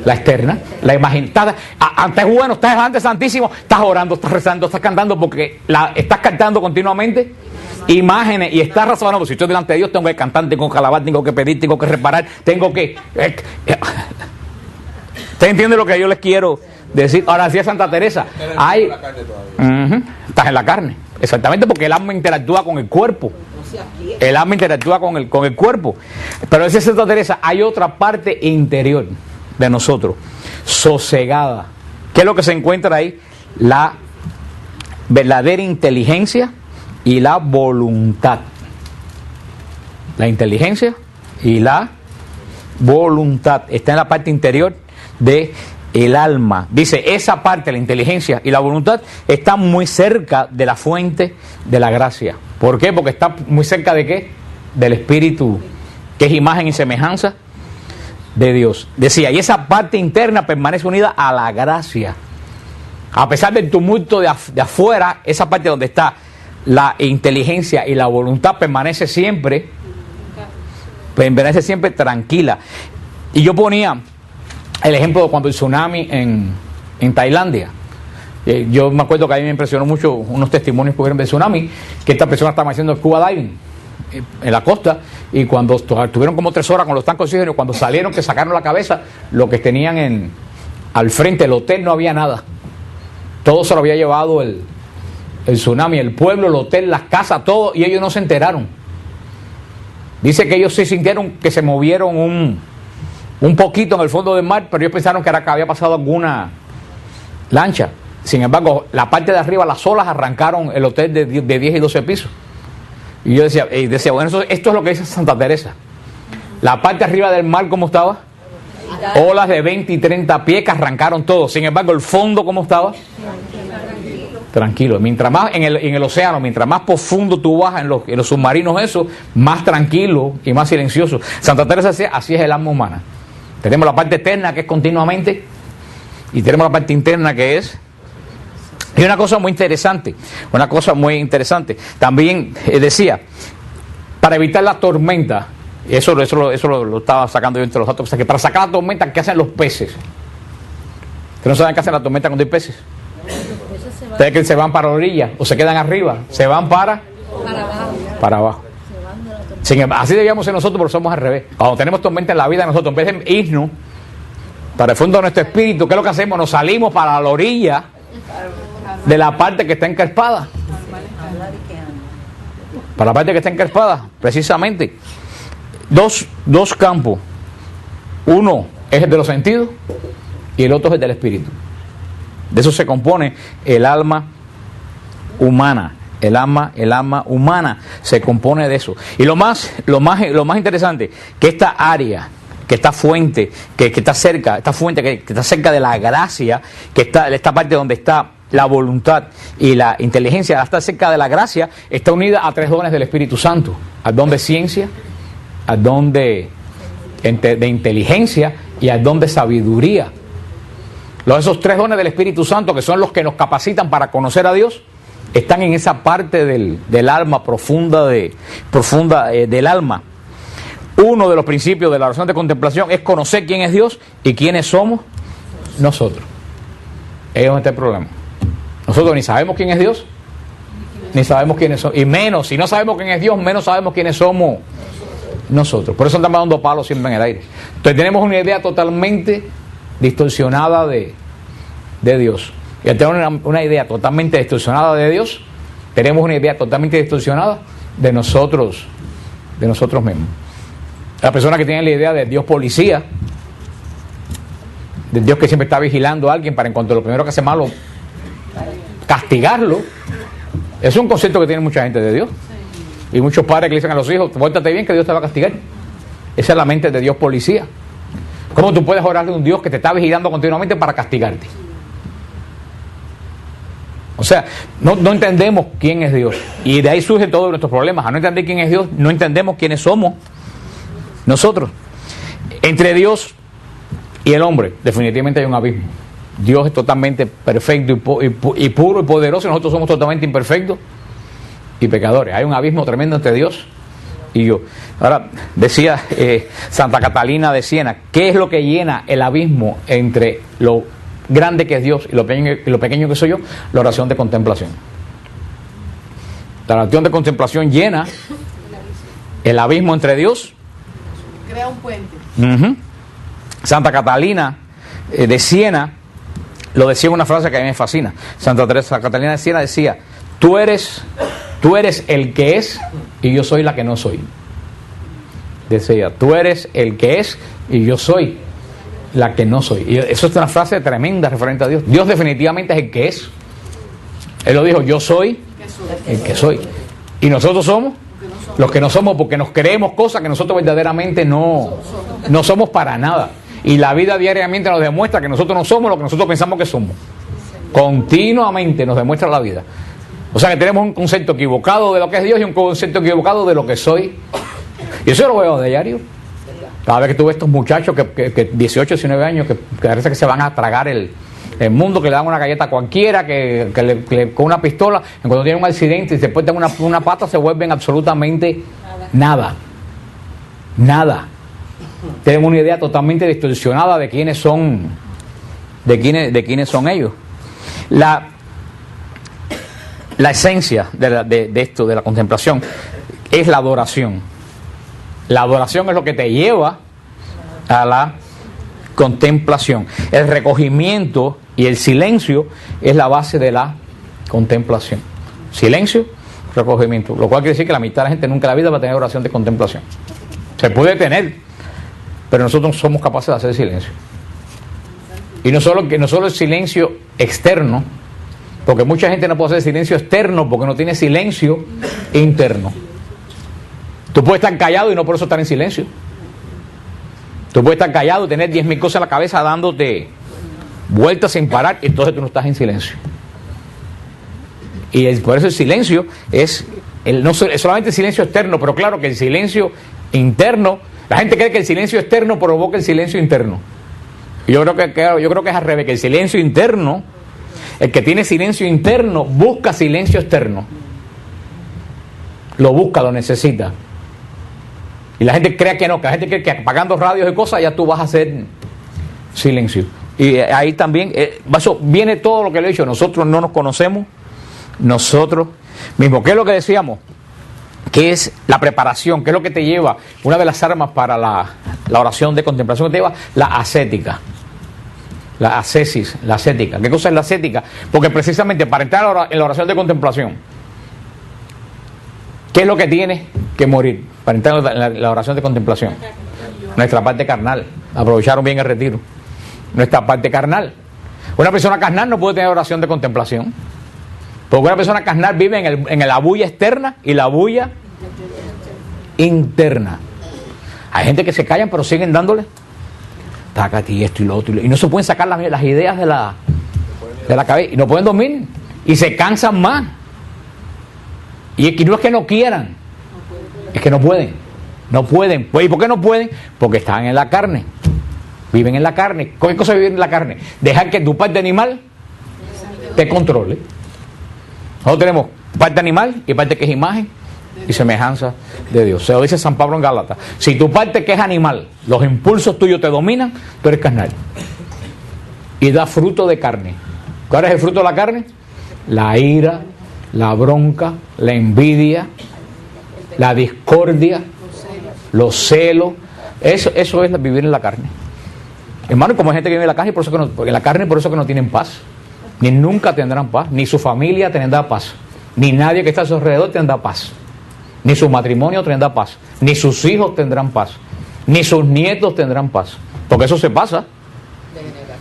La externa, la imaginada. Antes bueno, estás delante santísimo, estás orando, estás rezando, estás cantando, porque estás cantando continuamente imágenes y estás razonando. Si estoy delante de Dios, tengo que cantar, tengo que alabar, tengo que pedir, tengo que reparar, tengo que... ¿Usted entiende lo que yo les quiero decir? Ahora decía Santa Teresa, estás en la carne, exactamente, porque el alma interactúa con el cuerpo. El alma interactúa con el cuerpo. Pero decía Santa Teresa, hay otra parte interior de nosotros, sosegada. ¿Qué es lo que se encuentra ahí? La verdadera inteligencia y la voluntad. La inteligencia y la voluntad está en la parte interior de el alma. Dice, esa parte, la inteligencia y la voluntad, está muy cerca de la fuente de la gracia. ¿Por qué? Porque está muy cerca de ¿qué? Del Espíritu, que es imagen y semejanza de Dios. Decía, y esa parte interna permanece unida a la gracia. A pesar del tumulto de afuera, esa parte donde está la inteligencia y la voluntad permanece siempre tranquila. Y yo ponía el ejemplo de cuando el tsunami en Tailandia. Yo me acuerdo que a mí me impresionó mucho unos testimonios que hubieron del tsunami, que esta persona estaba haciendo scuba diving en la costa, y cuando estuvieron como 3 horas con los tanques de oxígeno, cuando salieron, que sacaron la cabeza, lo que tenían al frente, el hotel, no había nada. Todo se lo había llevado el tsunami, el pueblo, el hotel, las casas, todo, y ellos no se enteraron. Dice que ellos sí sintieron que se movieron un poquito en el fondo del mar, pero ellos pensaron que había pasado alguna lancha. Sin embargo, la parte de arriba, las olas arrancaron el hotel de 10 y 12 pisos. Y yo decía, bueno, esto es lo que dice Santa Teresa. La parte arriba del mar, ¿cómo estaba? Olas de 20 y 30 pies que arrancaron todo. Sin embargo, el fondo, ¿cómo estaba? Tranquilo. Mientras más en el océano, mientras más profundo tú bajas en los submarinos, eso, más tranquilo y más silencioso. Santa Teresa decía, así es el alma humana. Tenemos la parte externa, que es continuamente, y tenemos la parte interna, que es... Y una cosa muy interesante, también decía, para evitar la tormenta, eso lo estaba sacando yo entre los datos, que para sacar la tormenta, ¿qué hacen los peces? ¿Ustedes no saben qué hacen la tormenta cuando hay peces? Ustedes que se van para la orilla, o se quedan arriba, se van para abajo. Así debíamos ser nosotros, pero somos al revés. Cuando tenemos tormenta en la vida, nosotros, en vez de irnos para el fondo de nuestro espíritu, ¿qué es lo que hacemos? Nos salimos para la orilla de la parte que está encrespada. Para la parte que está encrespada, precisamente. Dos campos. Uno es el de los sentidos y el otro es el del espíritu. De eso se compone el alma humana. El alma humana se compone de eso. Y lo más interesante, que esta área, que esta fuente, que está cerca, esta fuente que está cerca de la gracia, que está esta parte donde está la voluntad y la inteligencia, está cerca de la gracia, está unida a 3 dones del Espíritu Santo: al don de ciencia, al don de inteligencia y al don de sabiduría. Esos 3 dones del Espíritu Santo, que son los que nos capacitan para conocer a Dios, están en esa parte del alma profunda del alma. Uno de los principios de la oración de contemplación es conocer quién es Dios y quiénes somos nosotros. Ahí es donde está el problema. Nosotros ni sabemos quién es Dios, ni sabemos quiénes somos, y menos, si no sabemos quién es Dios, menos sabemos quiénes somos nosotros. Por eso andamos dando palos siempre en el aire. Entonces tenemos una idea totalmente distorsionada de Dios. Y al tener una idea totalmente distorsionada de Dios, tenemos una idea totalmente distorsionada de nosotros mismos. La persona que tiene la idea de Dios policía, de Dios que siempre está vigilando a alguien para en cuanto lo primero que hace malo, castigarlo. Es un concepto que tiene mucha gente de Dios. Y muchos padres que le dicen a los hijos, pórtate bien que Dios te va a castigar. Esa es la mente de Dios policía. ¿Cómo tú puedes orar de un Dios que te está vigilando continuamente para castigarte? O sea, no entendemos quién es Dios. Y de ahí surgen todos nuestros problemas. A no entender quién es Dios, no entendemos quiénes somos nosotros. Entre Dios y el hombre, definitivamente hay un abismo. Dios es totalmente perfecto y puro y poderoso, y nosotros somos totalmente imperfectos y pecadores. Hay un abismo tremendo entre Dios y yo. Ahora, decía Santa Catalina de Siena, ¿qué es lo que llena el abismo entre lo grande que es Dios y lo pequeño que soy yo? La oración de contemplación. La oración de contemplación llena el abismo entre Dios. Crea un puente. Santa Catalina de Siena lo decía en una frase que a mí me fascina. Santa Catalina de Siena decía, tú eres el que es y yo soy la que no soy. Decía, tú eres el que es y yo soy la que no soy. Y eso es una frase tremenda referente a Dios. Dios definitivamente es el que es. Él lo dijo, yo soy el que soy. Y nosotros somos los que no somos, porque nos creemos cosas que nosotros verdaderamente no somos para nada. Y la vida diariamente nos demuestra que nosotros no somos lo que nosotros pensamos que somos. Continuamente nos demuestra la vida. O sea que tenemos un concepto equivocado de lo que es Dios y un concepto equivocado de lo que soy. Y eso lo veo de diario. Cada vez que tú ves estos muchachos que 18, 19 años, que parece que se van a tragar el mundo, que le dan una galleta a cualquiera, con una pistola, cuando tienen un accidente y después tienen una pata, se vuelven absolutamente nada. Tienen una idea totalmente distorsionada de quiénes son, de quiénes son ellos. La esencia de esto, de la contemplación, es la adoración. La adoración es lo que te lleva a la contemplación. El recogimiento y el silencio es la base de la contemplación. Silencio, recogimiento. Lo cual quiere decir que la mitad de la gente nunca en la vida va a tener oración de contemplación. Se puede tener, pero nosotros no somos capaces de hacer silencio. Y no solo el silencio externo, porque mucha gente no puede hacer silencio externo porque no tiene silencio interno. Tú puedes estar callado y no por eso estar en silencio. Tú puedes estar callado y tener 10.000 cosas en la cabeza dándote vueltas sin parar, y entonces tú no estás en silencio. Y por eso el silencio es solamente el silencio externo, pero claro que el silencio interno, la gente cree que el silencio externo provoca el silencio interno. Y yo creo que es al revés, que el silencio interno, el que tiene silencio interno busca silencio externo. Lo busca, lo necesita. Y la gente cree que no, que la gente cree que apagando radios y cosas ya tú vas a hacer silencio. Y ahí también, eso viene todo lo que le he dicho. Nosotros no nos conocemos, nosotros mismos. ¿Qué es lo que decíamos? ¿Qué es la preparación? ¿Qué es lo que te lleva? Una de las armas para la oración de contemplación que te lleva, la ascética. La ascesis, la ascética. ¿Qué cosa es la ascética? Porque precisamente para entrar en la oración de contemplación, ¿qué es lo que tiene que morir para entrar en la oración de contemplación? Nuestra parte carnal. Aprovecharon bien el retiro. Nuestra parte carnal. Una persona carnal no puede tener oración de contemplación. Porque una persona carnal vive en la bulla externa y la bulla interna. Hay gente que se callan pero siguen dándole tácate y esto y lo otro. Y no se pueden sacar las ideas de la cabeza. Y no pueden dormir. Y se cansan más. Y no es que no quieran, es que no pueden. No pueden. Pues, ¿y por qué no pueden? Porque están en la carne. Viven en la carne. ¿Qué cosa es vivir en la carne? Dejar que tu parte animal te controle. Nosotros tenemos parte animal y parte que es imagen y semejanza de Dios. Se lo dice San Pablo en Gálatas. Si tu parte que es animal, los impulsos tuyos te dominan, tú eres carnal. Y da fruto de carne. ¿Cuál es el fruto de la carne? La ira, la bronca, la envidia, la discordia, los celos. Eso es vivir en la carne. Hermano, como hay gente que vive en la carne, por eso que no tienen paz. Ni nunca tendrán paz. Ni su familia tendrá paz. Ni nadie que está a su alrededor tendrá paz. Ni su matrimonio tendrá paz. Ni sus hijos tendrán paz. Ni sus nietos tendrán paz. Porque eso se pasa.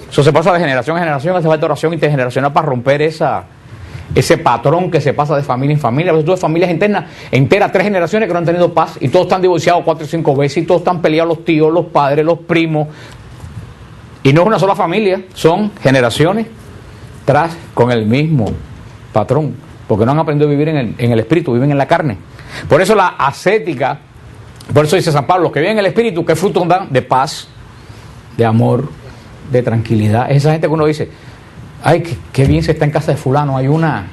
Eso se pasa de generación en generación. Hace falta oración intergeneracional para romper esa ese patrón que se pasa de familia en familia. A veces tú ves familias enteras, 3 generaciones que no han tenido paz y todos están divorciados 4 o 5 veces y todos están peleados, los tíos, los padres, los primos. Y no es una sola familia, son generaciones tras con el mismo patrón, porque no han aprendido a vivir en el espíritu, viven en la carne. Por eso la ascética, por eso dice San Pablo, los que viven en el espíritu, ¿qué frutos dan? De paz, de amor, de tranquilidad. Es esa gente que uno dice, ay, qué bien se está en casa de fulano, hay una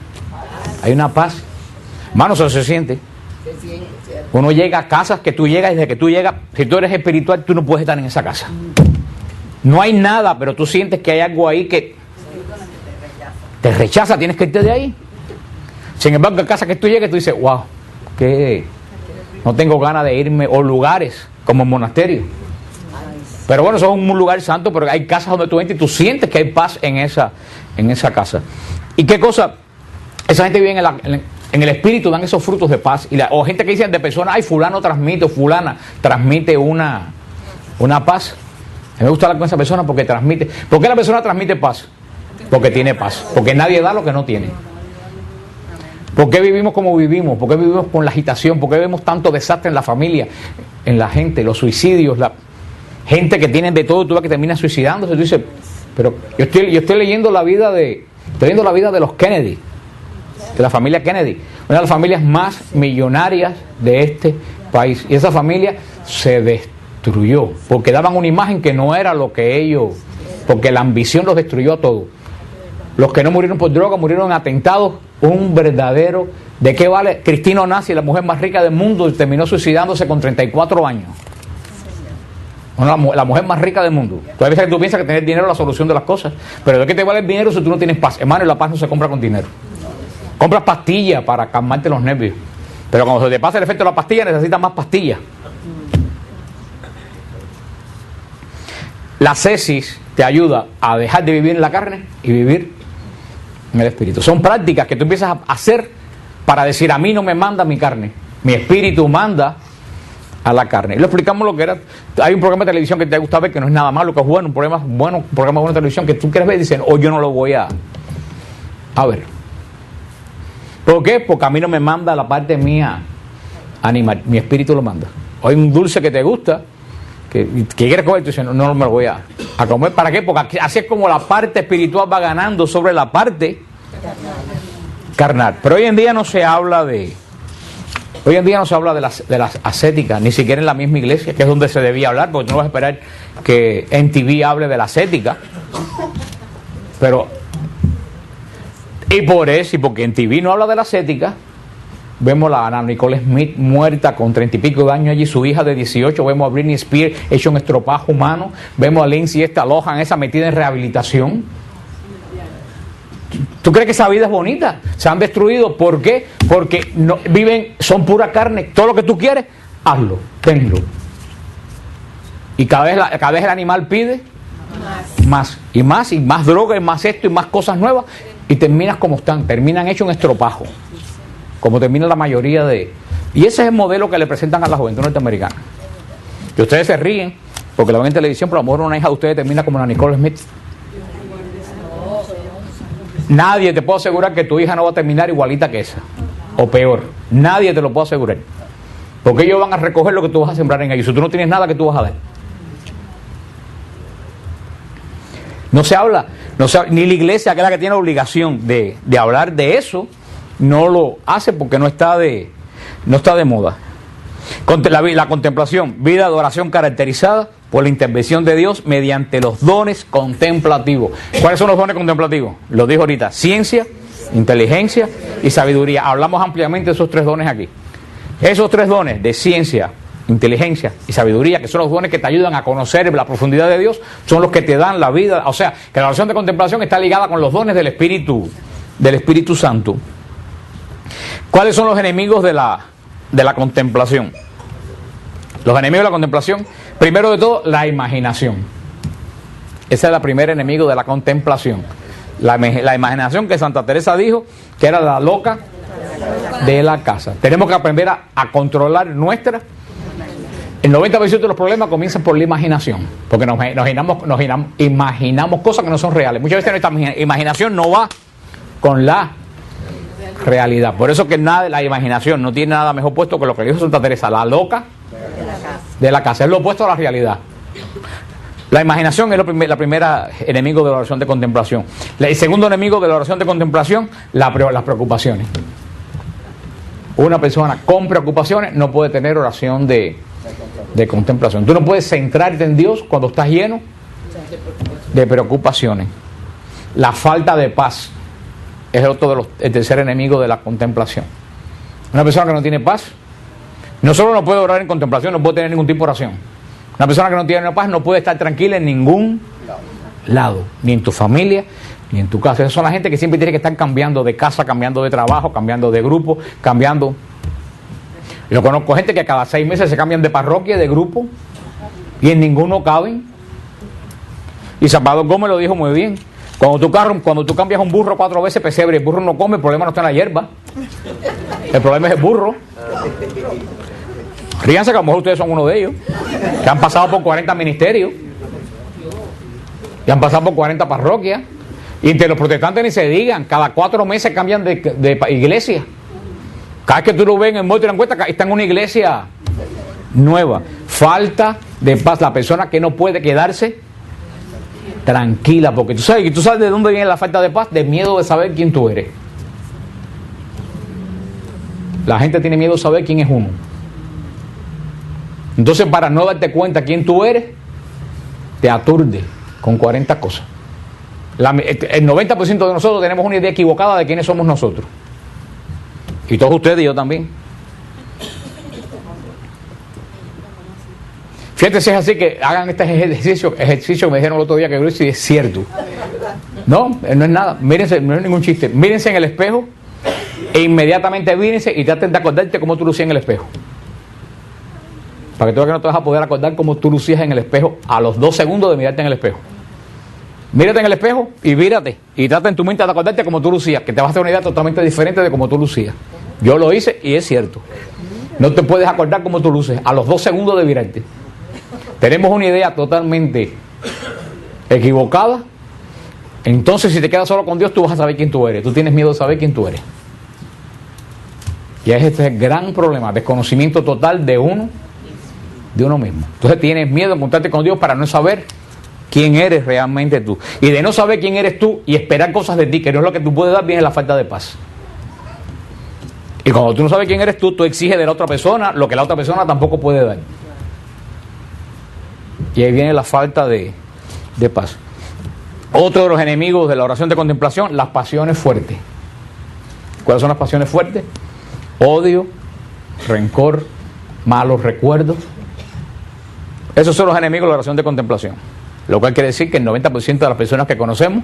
paz. Hermano, eso se siente. Uno llega a casas que tú llegas y desde que tú llegas, si tú eres espiritual, tú no puedes estar en esa casa. No hay nada, pero tú sientes que hay algo ahí que te rechaza, tienes que irte de ahí. Sin embargo, en casa que tú llegues, tú dices, wow, que no tengo ganas de irme, o lugares como el monasterio. Pero bueno, eso es un lugar santo, pero hay casas donde tú entras y tú sientes que hay paz en esa casa. ¿Y qué cosa? Esa gente vive en el espíritu, dan esos frutos de paz. O gente que dicen de personas, ay, fulano transmite, o fulana transmite una paz. A mí me gusta hablar con esa persona porque transmite. ¿Por qué la persona transmite paz? Porque tiene paz. Porque nadie da lo que no tiene. ¿Por qué vivimos como vivimos? ¿Por qué vivimos con la agitación? ¿Por qué vemos tanto desastre en la familia, en la gente, los suicidios, la gente que tienen de todo, tú ves que termina suicidándose? Tú dices, pero yo estoy leyendo la vida de los Kennedy, de la familia Kennedy, una de las familias más millonarias de este país. Y esa familia se destruyó porque daban una imagen que no era lo que ellos, porque la ambición los destruyó a todos. Los que no murieron por droga murieron en atentados. Un verdadero, ¿de qué vale? Cristina Onassis, la mujer más rica del mundo, terminó suicidándose con 34 años. La mujer más rica del mundo. Tú a veces tú piensas que tener dinero es la solución de las cosas, pero ¿de qué te vale el dinero si tú no tienes paz? Hermano, y la paz no se compra con dinero. Compras pastillas para calmarte los nervios, pero cuando se te pasa el efecto de la pastilla necesitas más pastillas. La ascesis te ayuda a dejar de vivir en la carne y vivir en el espíritu. Son prácticas que tú empiezas a hacer para decir, a mí no me manda mi carne, mi espíritu manda a la carne. Y lo explicamos lo que era. Hay un programa de televisión que te gusta ver, que no es nada malo, que es bueno, un programa bueno de televisión que tú quieres ver y dicen, yo no lo voy a ver. ¿Por qué? Porque a mí no me manda la parte mía animal, mi espíritu lo manda. O hay un dulce que te gusta, que quieres comer, tú dices, no me lo voy a comer. ¿Para qué? Porque así es como la parte espiritual va ganando sobre la parte carnal. Pero hoy en día no se habla de las ascéticas, ni siquiera en la misma iglesia, que es donde se debía hablar, porque tú no vas a esperar que en TV hable de la ascética. Y porque en TV no habla de la ascética, vemos a Ana Nicole Smith muerta con 30 y pico de años allí, su hija de 18, vemos a Britney Spears hecho un estropajo humano, vemos a Lindsay Lohan esa metida en rehabilitación. ¿Tú crees que esa vida es bonita? Se han destruido. ¿Por qué? Porque son pura carne. Todo lo que tú quieres, hazlo, tenlo. Y cada vez el animal pide más y más droga y más esto y más cosas nuevas, y terminas como están, terminan hecho un estropajo, como termina la mayoría de... Y ese es el modelo que le presentan a la juventud norteamericana. Que ustedes se ríen porque la ven en televisión, pero a lo mejor una hija de ustedes termina como la Nicole Smith. Nadie te puede asegurar que tu hija no va a terminar igualita que esa, o peor. Nadie te lo puede asegurar, porque ellos van a recoger lo que tú vas a sembrar en ellos. Si tú no tienes nada, que tú vas a dar. No se habla, ni la iglesia, que es la que tiene la obligación de hablar de eso, no lo hace porque no está de moda. La contemplación, vida de oración caracterizada por la intervención de Dios mediante los dones contemplativos. ¿Cuáles son los dones contemplativos? Lo dijo ahorita: ciencia, inteligencia y sabiduría. Hablamos ampliamente de esos 3 dones aquí. Esos 3 dones de ciencia, inteligencia y sabiduría, que son los dones que te ayudan a conocer la profundidad de Dios, son los que te dan la vida. O sea, que la oración de contemplación está ligada con los dones del Espíritu Santo. ¿Cuáles son los enemigos de la contemplación? Los enemigos de la contemplación, primero de todo, la imaginación. Ese es el primer enemigo de la contemplación. La imaginación, que Santa Teresa dijo que era la loca de la casa. Tenemos que aprender a controlar nuestra. El 90% de los problemas comienzan por la imaginación, porque nos imaginamos cosas que no son reales. Muchas veces nuestra imaginación no va con la realidad. Por eso que nada, la imaginación no tiene nada mejor puesto que lo que le dijo Santa Teresa, la loca de la casa. Es lo opuesto a la realidad. La imaginación es la primera enemigo de la oración de contemplación. El segundo enemigo de la oración de contemplación, las preocupaciones. Una persona con preocupaciones no puede tener oración de contemplación. Tú no puedes centrarte en Dios cuando estás lleno de preocupaciones. La falta de paz es el tercer enemigo de la contemplación. Una persona que no tiene paz no solo no puede orar en contemplación, no puede tener ningún tipo de oración. Una persona que no tiene paz no puede estar tranquila en ningún lado, ni en tu familia, ni en tu casa. Esas son la gente que siempre tiene que estar cambiando de casa, cambiando de trabajo, cambiando de grupo, cambiando. Yo conozco gente que cada 6 meses se cambian de parroquia, de grupo, y en ninguno caben. Y Salvador Gómez lo dijo muy bien. Cuando tú cambias un burro 4 veces pesebre, el burro no come, el problema no está en la hierba. El problema es el burro. Ríanse que a lo mejor ustedes son uno de ellos, que han pasado por 40 ministerios, que han pasado por 40 parroquias, y entre los protestantes ni se digan, cada 4 meses cambian de iglesia. Cada vez que tú lo ves en el muerto y la encuesta, está en una iglesia nueva. Falta de paz, la persona que no puede quedarse tranquila, porque tú sabes de dónde viene la falta de paz, de miedo de saber quién tú eres. La gente tiene miedo de saber quién es uno. Entonces, para no darte cuenta quién tú eres, te aturde con 40 cosas. El 90% de nosotros tenemos una idea equivocada de quiénes somos nosotros. Y todos ustedes y yo también. Fíjate si es así, que hagan este ejercicio que me dijeron el otro día que yo hice, y es cierto. No es nada. Mírense, no es ningún chiste. Mírense en el espejo e inmediatamente mírense y traten de acordarte cómo tú lucías en el espejo. Para que tú veas que no te vas a poder acordar cómo tú lucías en el espejo a los 2 segundos de mirarte en el espejo. Mírate en el espejo y mírate. Y trata en tu mente de acordarte cómo tú lucías, que te vas a hacer una idea totalmente diferente de cómo tú lucías. Yo lo hice y es cierto. No te puedes acordar cómo tú luces a los 2 segundos de mirarte. Tenemos una idea totalmente equivocada. Entonces, si te quedas solo con Dios, tú vas a saber quién tú eres. Tú tienes miedo de saber quién tú eres. Y este es el gran problema, desconocimiento total de uno mismo. Entonces tienes miedo de encontrarte con Dios para no saber quién eres realmente tú. Y de no saber quién eres tú y esperar cosas de ti, que no es lo que tú puedes dar, viene la falta de paz. Y cuando tú no sabes quién eres tú exiges de la otra persona lo que la otra persona tampoco puede dar. Y ahí viene la falta de paz. Otro de los enemigos de la oración de contemplación, las pasiones fuertes. ¿Cuáles son las pasiones fuertes? Odio, rencor, malos recuerdos. Esos son los enemigos de la oración de contemplación. Lo cual quiere decir que el 90% de las personas que conocemos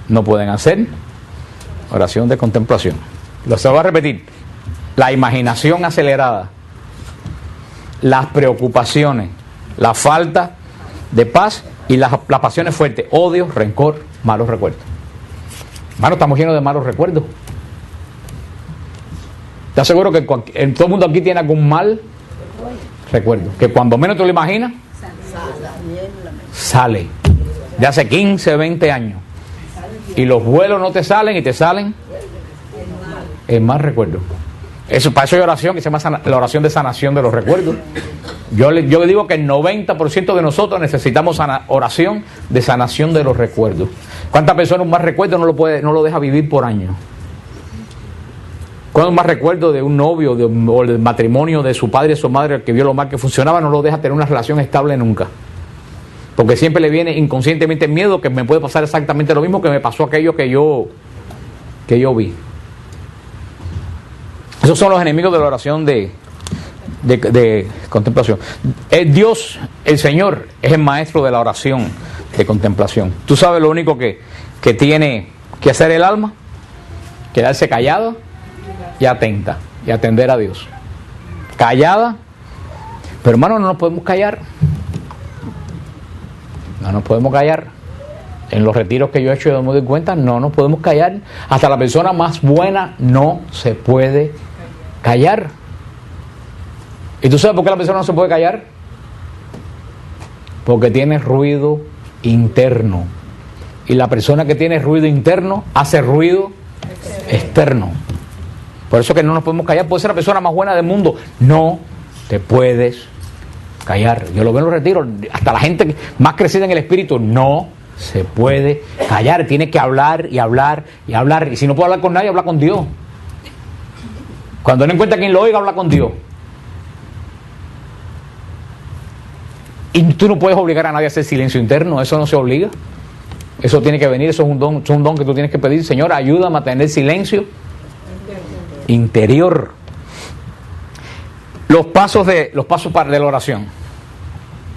no pueden hacer oración de contemplación. Se lo voy a repetir. La imaginación acelerada, las preocupaciones, la falta de paz y las pasiones fuertes, odio, rencor, malos recuerdos. Hermano, estamos llenos de malos recuerdos. Te aseguro que todo el mundo aquí tiene algún mal recuerdo, que cuando menos te lo imaginas, sale. De hace 15, 20 años. Y los vuelos no te salen y te salen el mal recuerdo. Para eso hay oración que se llama la oración de sanación de los recuerdos. Yo le digo que el 90% de nosotros necesitamos oración de sanación de los recuerdos. ¿Cuántas personas un mal recuerdo no lo deja vivir por años? ¿Cuántos más recuerdos de un novio o del matrimonio de su padre y su madre que vio lo mal que funcionaba no lo deja tener una relación estable nunca? Porque siempre le viene inconscientemente el miedo que me puede pasar exactamente lo mismo que me pasó aquello que yo vi. Esos son los enemigos de la oración de contemplación. Dios, el Señor, es el maestro de la oración de contemplación. ¿Tú sabes lo único que tiene que hacer el alma? Quedarse callada y atenta y atender a Dios. Callada, pero hermano, no nos podemos callar. No nos podemos callar. En los retiros que yo he hecho yo me doy cuenta, no nos podemos callar. Hasta la persona más buena no se puede callar. ¿Y tú sabes por qué la persona no se puede callar? Porque tiene ruido interno. Y la persona que tiene ruido interno hace ruido externo. Por eso que no nos podemos callar. Puedes ser la persona más buena del mundo. No te puedes callar. Yo lo veo en los retiros. Hasta la gente más crecida en el espíritu no se puede callar. Tiene que hablar y hablar y hablar. Y si no puede hablar con nadie, habla con Dios. Cuando no encuentra quien lo oiga, habla con Dios. Y tú no puedes obligar a nadie a hacer silencio interno. Eso no se obliga. Eso tiene que venir. Eso es un don que tú tienes que pedir. Señor, ayúdame a tener silencio interior. Los pasos de la oración.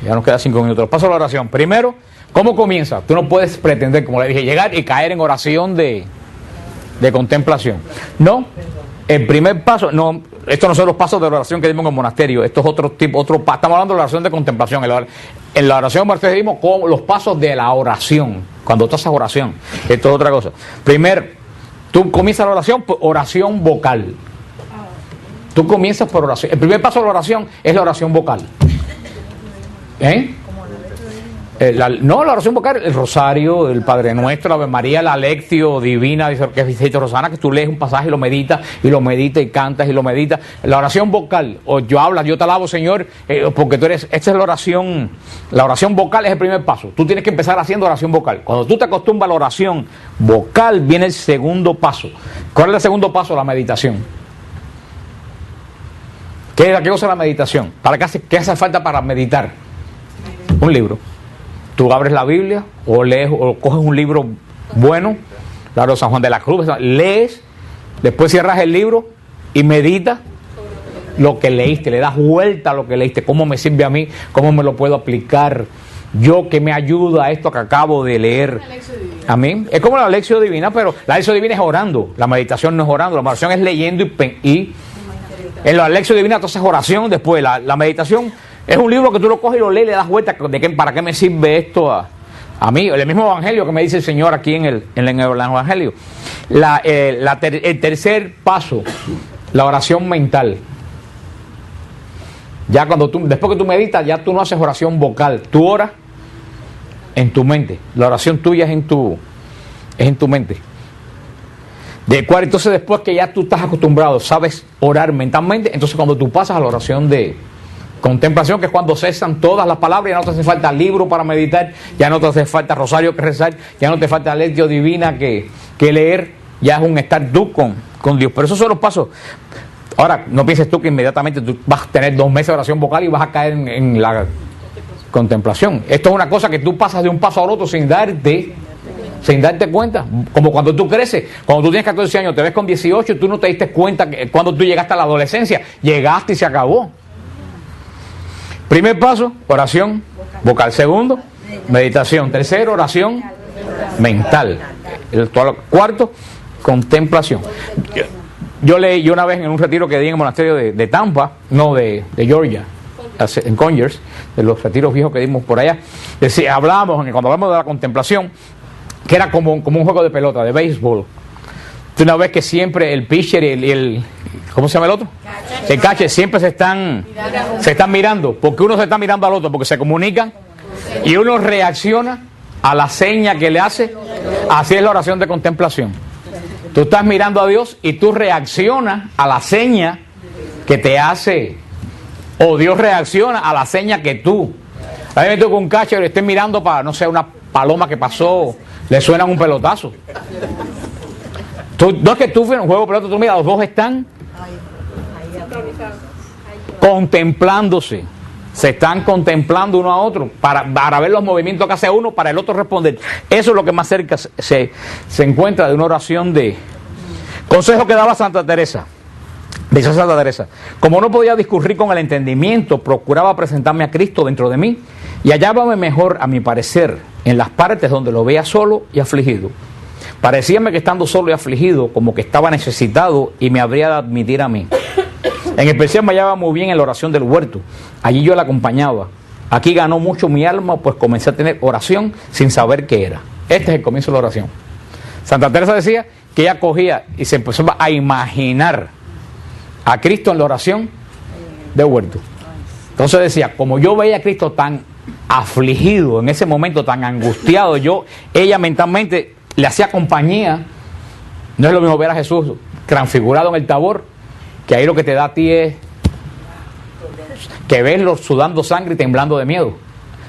Ya nos quedan 5 minutos. Los pasos de la oración. Primero, ¿cómo comienza? Tú no puedes pretender, como le dije, llegar y caer en oración de contemplación. No. El primer paso, no, estos no son los pasos de la oración que dimos en el monasterio. Esto es otro tipo, estamos hablando de la oración de contemplación. En la oración monasterio dimos los pasos de la oración. Cuando tú haces oración, esto es otra cosa. Primero, tú comienzas la oración por oración vocal. Tú comienzas por oración. El primer paso de la oración es la oración vocal. La oración vocal, el rosario, el Padre Nuestro, la Ave María, la Lectio Divina, dice que es Rosana, que tú lees un pasaje y lo meditas y cantas y lo meditas. La oración vocal, o yo hablas, yo te alabo, Señor, porque tú eres, esta es la oración vocal es el primer paso. Tú tienes que empezar haciendo oración vocal. Cuando tú te acostumbras a la oración vocal, viene el segundo paso. ¿Cuál es el segundo paso? La meditación. ¿Qué cosa es la meditación? ¿Qué hace falta para meditar? Un libro. Tú abres la Biblia o lees o coges un libro bueno, claro, San Juan de la Cruz, lees, después cierras el libro y meditas lo que leíste, le das vuelta a lo que leíste, cómo me sirve a mí, cómo me lo puedo aplicar, yo que me ayuda a esto que acabo de leer. A mí es como la lección divina, pero la lección divina es orando, la meditación no es orando, la meditación es leyendo y en la lección divina tú haces oración, después la meditación es un libro que tú lo coges y lo lees y le das vuelta para qué me sirve esto a mí. El mismo evangelio que me dice el Señor aquí en el evangelio. El tercer paso, la oración mental. Ya después que tú meditas, ya tú no haces oración vocal, tú oras en tu mente. La oración tuya es en tu mente. Entonces después que ya tú estás acostumbrado, sabes orar mentalmente, entonces cuando tú pasas a la oración de contemplación, que es cuando cesan todas las palabras, ya no te hace falta libro para meditar, ya no te hace falta rosario que rezar, ya no te falta lectio divina que leer, ya es un estar tú con Dios. Pero esos son los pasos. Ahora, no pienses tú que inmediatamente tú vas a tener 2 meses de oración vocal y vas a caer en la contemplación. Esto es una cosa que tú pasas de un paso al otro sin darte cuenta. Como cuando tú creces, cuando tú tienes 14 años, te ves con 18 y tú no te diste cuenta que cuando tú llegaste a la adolescencia, llegaste y se acabó. Primer paso, oración vocal. Segundo, meditación. Tercero, oración mental. Cuarto, contemplación. Yo leí una vez en un retiro que di en el monasterio de Tampa, de Georgia, en Conyers, de los retiros viejos que dimos por allá. Cuando hablamos de la contemplación, que era como un juego de pelota, de béisbol. Una vez que siempre el pitcher y el ¿cómo se llama el otro? El catcher siempre se están mirando, porque uno se está mirando al otro, porque se comunican y uno reacciona a la seña que le hace. Así es la oración de contemplación. Tú estás mirando a Dios y tú reaccionas a la seña que te hace, o Dios reacciona a la seña que tú. A mí me toca un catcher y esté mirando para, no sé, una paloma que pasó, le suenan un pelotazo. No es que tú en un juego de pelota, tú mira, los dos están contemplándose, se están contemplando uno a otro para ver los movimientos que hace uno, para el otro responder. Eso es lo que más cerca se encuentra de una oración de consejo que daba Santa Teresa. Dice Santa Teresa: como no podía discurrir con el entendimiento, procuraba presentarme a Cristo dentro de mí y hallábame mejor, a mi parecer, en las partes donde lo veía solo y afligido. Parecíame que estando solo y afligido, como que estaba necesitado y me habría de admitir a mí. En especial me hallaba muy bien en la oración del huerto. Allí yo la acompañaba. Aquí ganó mucho mi alma, pues comencé a tener oración sin saber qué era. Este es el comienzo de la oración. Santa Teresa decía que ella cogía y se empezó a imaginar a Cristo en la oración del huerto. Entonces decía, como yo veía a Cristo tan afligido en ese momento, tan angustiado, ella mentalmente le hacía compañía. No es lo mismo ver a Jesús transfigurado en el Tabor, que ahí lo que te da a ti es que verlo sudando sangre y temblando de miedo.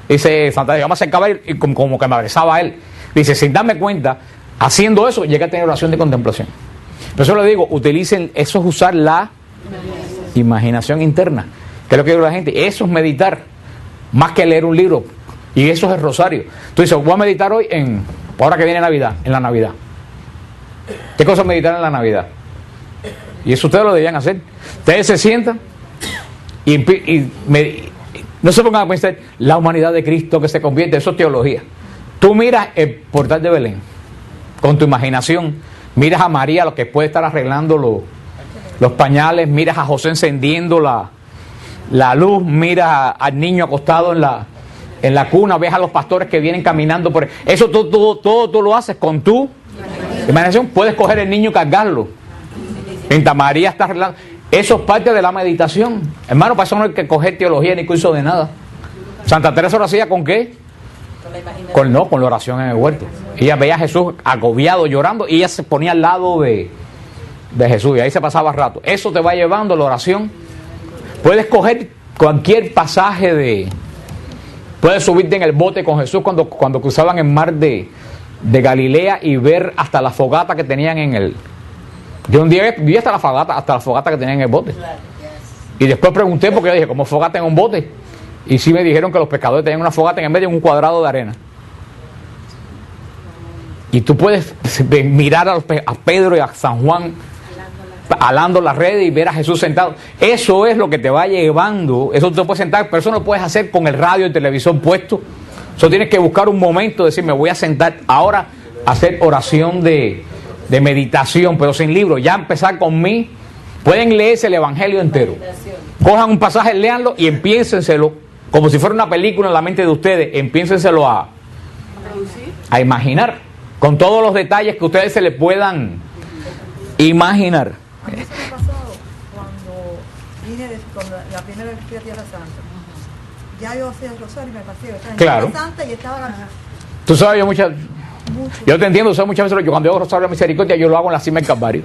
Dice Santa Teresa, yo me acercaba a él y como que me abrazaba a él. Dice, sin darme cuenta, haciendo eso, llegué a tener oración de contemplación. Por eso le digo, utilicen, eso es usar la imaginación interna. Que es lo que digo a la gente, eso es meditar, más que leer un libro. Y eso es el rosario. Tú dices, voy a meditar hoy ahora que viene Navidad, en la Navidad. ¿Qué cosa es meditar en la Navidad? Y eso ustedes lo debían hacer. Ustedes se sientan no se pongan a pensar la humanidad de Cristo que se convierte, eso es teología. Tú miras el portal de Belén con tu imaginación, miras a María, lo que puede estar arreglando los pañales, miras a José encendiendo la luz, miras al niño acostado en la cuna, ves a los pastores que vienen caminando por eso, todo tú lo haces con tu imaginación. Puedes coger el niño y cargarlo mientras María está arreglando. Eso es parte de la meditación, hermano. Para eso no hay que coger teología ni curso de nada. Santa Teresa lo hacía ¿con qué? Con la oración en el huerto. Ella veía a Jesús agobiado, llorando, y ella se ponía al lado de Jesús, y ahí se pasaba rato. Eso te va llevando la oración. Puedes coger cualquier pasaje puedes subirte en el bote con Jesús cuando cruzaban el mar de Galilea y ver hasta la fogata que tenían en el... Yo un día vi hasta la fogata que tenían en el bote. Y después pregunté, porque yo dije, ¿cómo fogata en un bote? Y sí me dijeron que los pescadores tenían una fogata en medio de un cuadrado de arena. Y tú puedes mirar a Pedro y a San Juan alando las redes y ver a Jesús sentado. Eso es lo que te va llevando. Eso tú te puedes sentar, pero eso no lo puedes hacer con el radio y el televisor puesto. Eso tienes que buscar un momento, decir, me voy a sentar ahora a hacer oración de meditación, pero sin libro. Ya empezar con mí. Pueden leerse el Evangelio entero. Cojan un pasaje, léanlo y empiénsenselo como si fuera una película en la mente de ustedes. Empiénsenselo a imaginar con todos los detalles que ustedes se le puedan imaginar. A mí se me pasó cuando vine con la primera vez que fui a Tierra Santa. Ya yo hacía el rosario y me pasé. Estaba en Claro. Tierra Santa y estaba... Tú sabes, yo te entiendo, muchas veces yo cuando hago rosario de misericordia, yo lo hago en la cima del Calvario.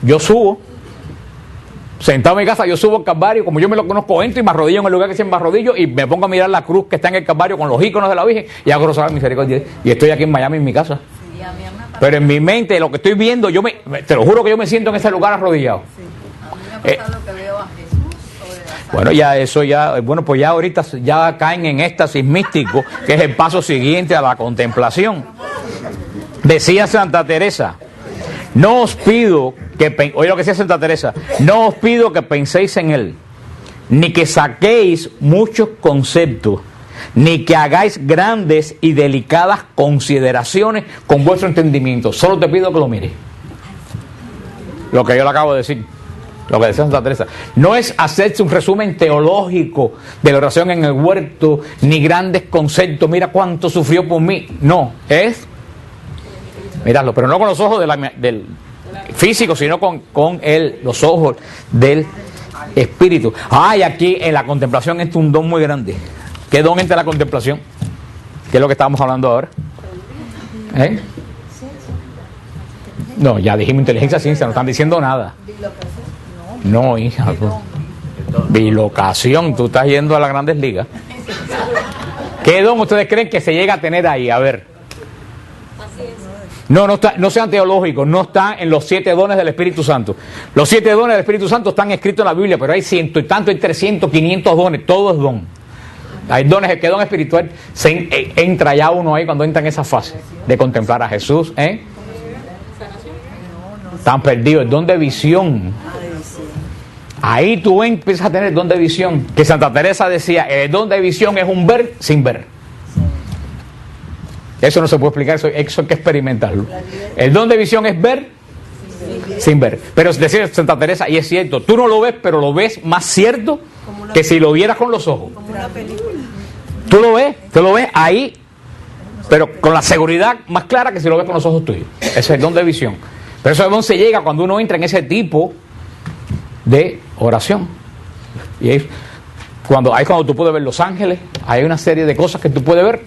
Yo subo, sentado en mi casa, yo subo al Calvario, como yo me lo conozco, entro y me arrodillo en el lugar que siempre me arrodillo y me pongo a mirar la cruz que está en el Calvario con los iconos de la Virgen y hago rosario de misericordia. Y estoy aquí en Miami, en mi casa. Pero en mi mente, lo que estoy viendo, te lo juro que yo me siento en ese lugar arrodillado. A mí me ha pasado que veo a Jesús sobre la Bueno, pues ya ahorita ya caen en éxtasis místico, que es el paso siguiente a la contemplación. Decía Santa Teresa, no os pido que, oye lo que decía Santa Teresa, no os pido que penséis en él, ni que saquéis muchos conceptos, ni que hagáis grandes y delicadas consideraciones con vuestro entendimiento. Solo te pido que lo mires. Lo que yo le acabo de decir, lo que decía Santa Teresa. No es hacerse un resumen teológico de la oración en el huerto, ni grandes conceptos, mira cuánto sufrió por mí. No, es mirarlo, pero no con los ojos del físico, sino con los ojos del espíritu. Ay, aquí en la contemplación es un don muy grande. ¿Qué don entra la contemplación? ¿Qué es lo que estábamos hablando ahora? No, ya dijimos inteligencia, ciencia, no están diciendo nada. No, hija. Bilocación, tú estás yendo a las grandes ligas. ¿Qué don ustedes creen que se llega a tener ahí? A ver. No sean teológicos, no están en los 7 dones del Espíritu Santo. Los 7 dones del Espíritu Santo están escritos en la Biblia, pero hay 100 y tanto, hay 300, 500 dones, todo es don. Hay dones, que don espiritual entra ya uno ahí cuando entra en esa fase de contemplar a Jesús. Están perdidos, el don de visión. Ahí tú empiezas a tener el don de visión, que Santa Teresa decía, el don de visión es un ver sin ver. Eso no se puede explicar, eso hay que experimentarlo. El don de visión es ver sin ver. Pero decía Santa Teresa, y es cierto, tú no lo ves, pero lo ves más cierto que si lo vieras con los ojos. Tú lo ves ahí, pero con la seguridad más clara que si lo ves con los ojos tuyos. Ese es el don de visión. Pero ese don se llega cuando uno entra en ese tipo de oración. Y ahí cuando tú puedes ver los ángeles, hay una serie de cosas que tú puedes ver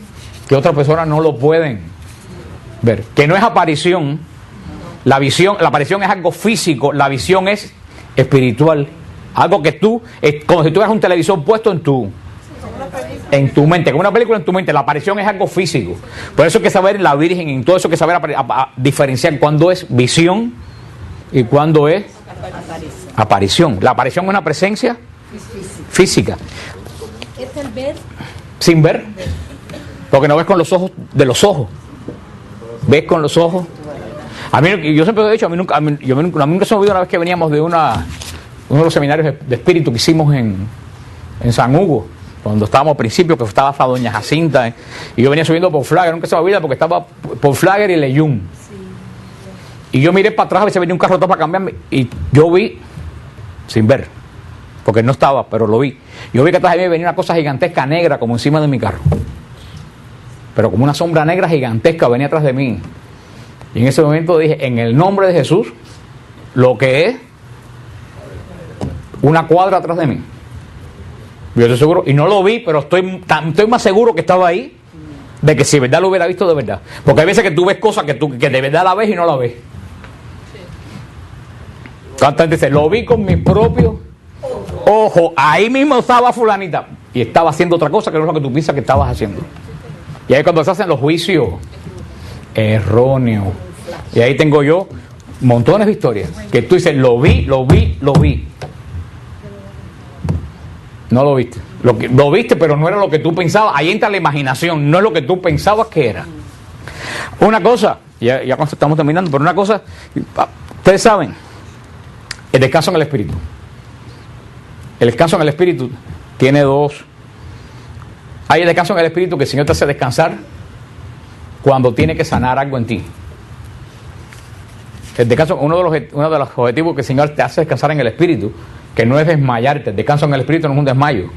que otras personas no lo pueden ver. Que no es aparición, La visión, la aparición es algo físico, la visión es espiritual. Algo que tú, es como si tú tuvieras un televisor puesto en tu mente, como una película en tu mente. La aparición es algo físico. Por eso hay que saber la Virgen, en todo eso hay que saber diferenciar cuándo es visión y cuándo es aparición. La aparición es una presencia física. ¿Es el ver? Sin ver. Porque no ves con los ojos de los ojos. Ves con los ojos. A mí, yo siempre lo he dicho, a mí nunca se me olvidó una vez que veníamos de uno de los seminarios de espíritu que hicimos en San Hugo, cuando estábamos al principio, que estaba hasta Doña Jacinta, y yo venía subiendo por Flagger, nunca se me olvida porque estaba por Flagger y Leyún. Y yo miré para atrás a ver si venía un carro para cambiarme, y yo vi, sin ver, porque no estaba, pero lo vi. Yo vi que atrás de mí venía una cosa gigantesca negra como encima de mi carro. Pero como una sombra negra gigantesca venía atrás de mí. Y en ese momento dije, en el nombre de Jesús, lo que es una cuadra atrás de mí. Yo estoy seguro, y no lo vi, pero estoy más seguro que estaba ahí, de que si de verdad lo hubiera visto de verdad. Porque hay veces que tú ves cosas que de verdad la ves y no la ves. ¿Cuánta gente dice, lo vi con mis propios ojos, ahí mismo estaba fulanita, y estaba haciendo otra cosa que no es lo que tú piensas que estabas haciendo? Y ahí cuando se hacen los juicios erróneos, y ahí tengo yo montones de historias, que tú dices, lo vi. No lo viste. Lo viste, pero no era lo que tú pensabas. Ahí entra la imaginación, no es lo que tú pensabas que era. Una cosa, ya estamos terminando, pero una cosa, ustedes saben, el descanso en el espíritu. El descanso en el espíritu tiene dos. Hay el descanso en el espíritu que el Señor te hace descansar cuando tiene que sanar algo en ti. El descanso, uno de los objetivos que el Señor te hace descansar en el espíritu, que no es desmayarte. El descanso en el espíritu no es un desmayo.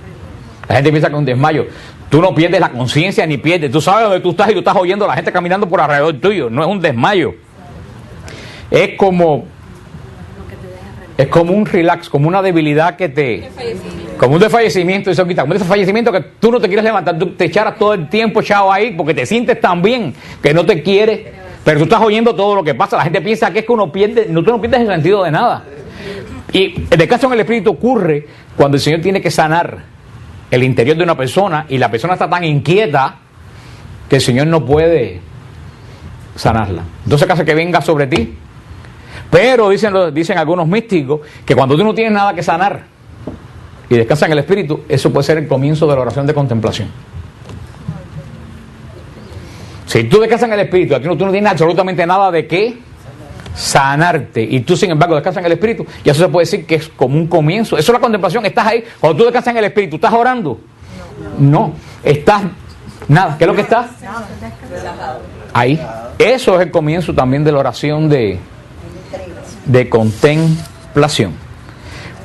La gente piensa que es un desmayo. Tú no pierdes la conciencia ni pierdes. Tú sabes dónde tú estás y tú estás oyendo a la gente caminando por alrededor tuyo. No es un desmayo. Es como un relax, como una debilidad que te... Como un desfallecimiento, como un desfallecimiento que tú no te quieres levantar, tú te echaras todo el tiempo echado ahí porque te sientes tan bien que no te quieres, pero tú estás oyendo todo lo que pasa. La gente piensa que es que uno pierde, tú no pierdes el sentido de nada. Y el descanso en el espíritu ocurre cuando el Señor tiene que sanar el interior de una persona y la persona está tan inquieta que el Señor no puede sanarla. Entonces, ¿qué hace? Que venga sobre ti. Pero dicen algunos místicos que cuando tú no tienes nada que sanar y descansa en el espíritu, eso puede ser el comienzo de la oración de contemplación. Si tú descansas en el espíritu, aquí tú no tienes absolutamente nada de qué sanarte, y tú sin embargo descansas en el espíritu, y eso se puede decir que es como un comienzo. Eso es la contemplación. Estás ahí, cuando tú descansas en el espíritu, ¿estás orando? No, estás nada. ¿Qué es lo que estás? Ahí. Eso es el comienzo también de la oración de contemplación.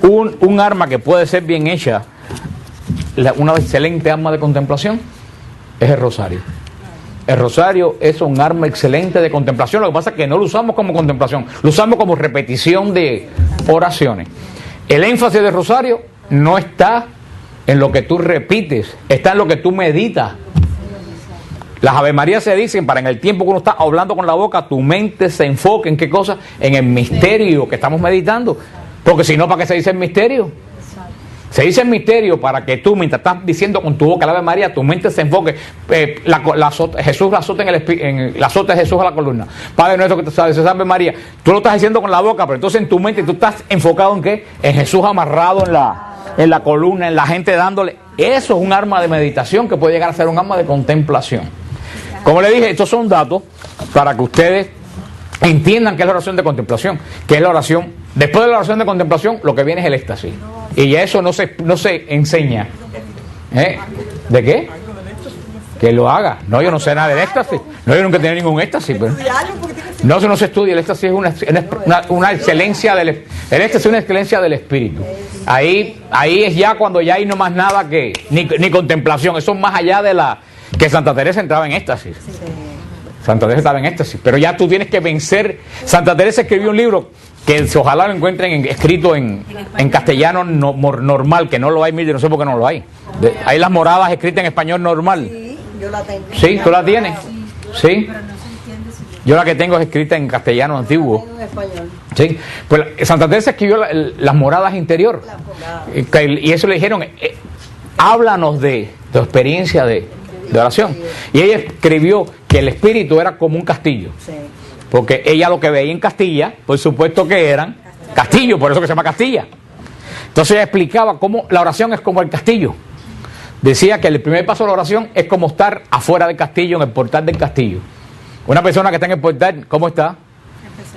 Un arma que puede ser bien hecha, una excelente arma de contemplación, es el rosario. El rosario es un arma excelente de contemplación. Lo que pasa es que no lo usamos como contemplación, lo usamos como repetición de oraciones. El énfasis del rosario no está en lo que tú repites, está en lo que tú meditas. Las Ave Marías se dicen para en el tiempo que uno está hablando con la boca, tu mente se enfoque en qué cosa, en el misterio que estamos meditando. Porque si no, ¿para qué se dice el misterio? Se dice el misterio para que tú, mientras estás diciendo con tu boca la Ave María, tu mente se enfoque. Jesús la azota la azota de Jesús a la columna. Padre nuestro que te sabes, Ave María. Tú lo estás diciendo con la boca, pero entonces en tu mente tú estás enfocado en ¿qué? En Jesús amarrado en la columna, en la gente dándole. Eso es un arma de meditación que puede llegar a ser un arma de contemplación. Como le dije, estos son datos para que ustedes entiendan qué es la oración de contemplación, que es la oración. Después de la oración de contemplación, lo que viene es el éxtasis. Y eso no se enseña. ¿De qué? Que lo haga. No, yo no sé nada del éxtasis. No, yo nunca he tenido ningún éxtasis. Pero... No, eso no se estudia. El éxtasis es una excelencia el éxtasis es una excelencia del espíritu. Ahí es ya cuando ya hay no más nada que ni contemplación. Eso es más allá de que Santa Teresa entraba en éxtasis. Santa Teresa estaba en éxtasis, pero ya tú tienes que vencer. Santa Teresa escribió un libro que ojalá lo encuentren escrito en castellano normal, que no lo hay, no sé por qué no lo hay. Hay las moradas escritas en español normal. Sí, yo la tengo. ¿Sí? ¿Tú la tienes? Sí. Pero no se entiende si Yo la que tengo es escrita en castellano antiguo. En español. ¿Sí? Pues Santa Teresa escribió las moradas interior. Y eso le dijeron, háblanos de tu experiencia de oración. Y ella escribió que el espíritu era como un castillo. Sí. Porque ella lo que veía en Castilla, por supuesto que eran castillos, por eso que se llama Castilla. Entonces ella explicaba cómo la oración es como el castillo. Decía que el primer paso de la oración es como estar afuera del castillo, en el portal del castillo. Una persona que está en el portal, ¿cómo está?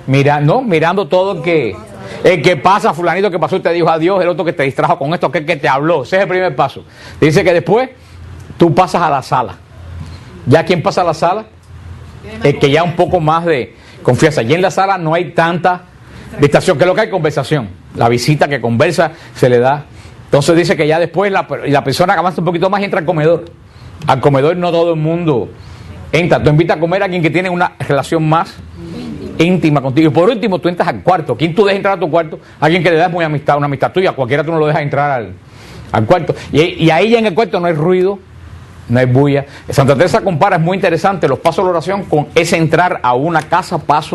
Mirando todo el que pasa, fulanito que pasó y te dijo adiós, el otro que te distrajo con esto, aquel que te habló. Ese es el primer paso. Dice que después tú pasas a la sala. ¿Ya quién pasa a la sala? El que ya un poco más de confianza. Y en la sala no hay tanta distracción, que es lo que hay conversación. La visita que conversa se le da. Entonces dice que ya después la persona que avanza un poquito más entra al comedor. Al comedor no todo el mundo entra. Tú invitas a comer a quien que tiene una relación más íntima contigo. Y por último, tú entras al cuarto. ¿Quién tú dejas entrar a tu cuarto? Alguien que le das muy amistad, una amistad tuya. Cualquiera tú no lo dejas entrar al cuarto. Y ahí ya en el cuarto no hay ruido, no hay bulla. Santa Teresa compara, es muy interesante, los pasos de la oración con ese entrar a una casa, paso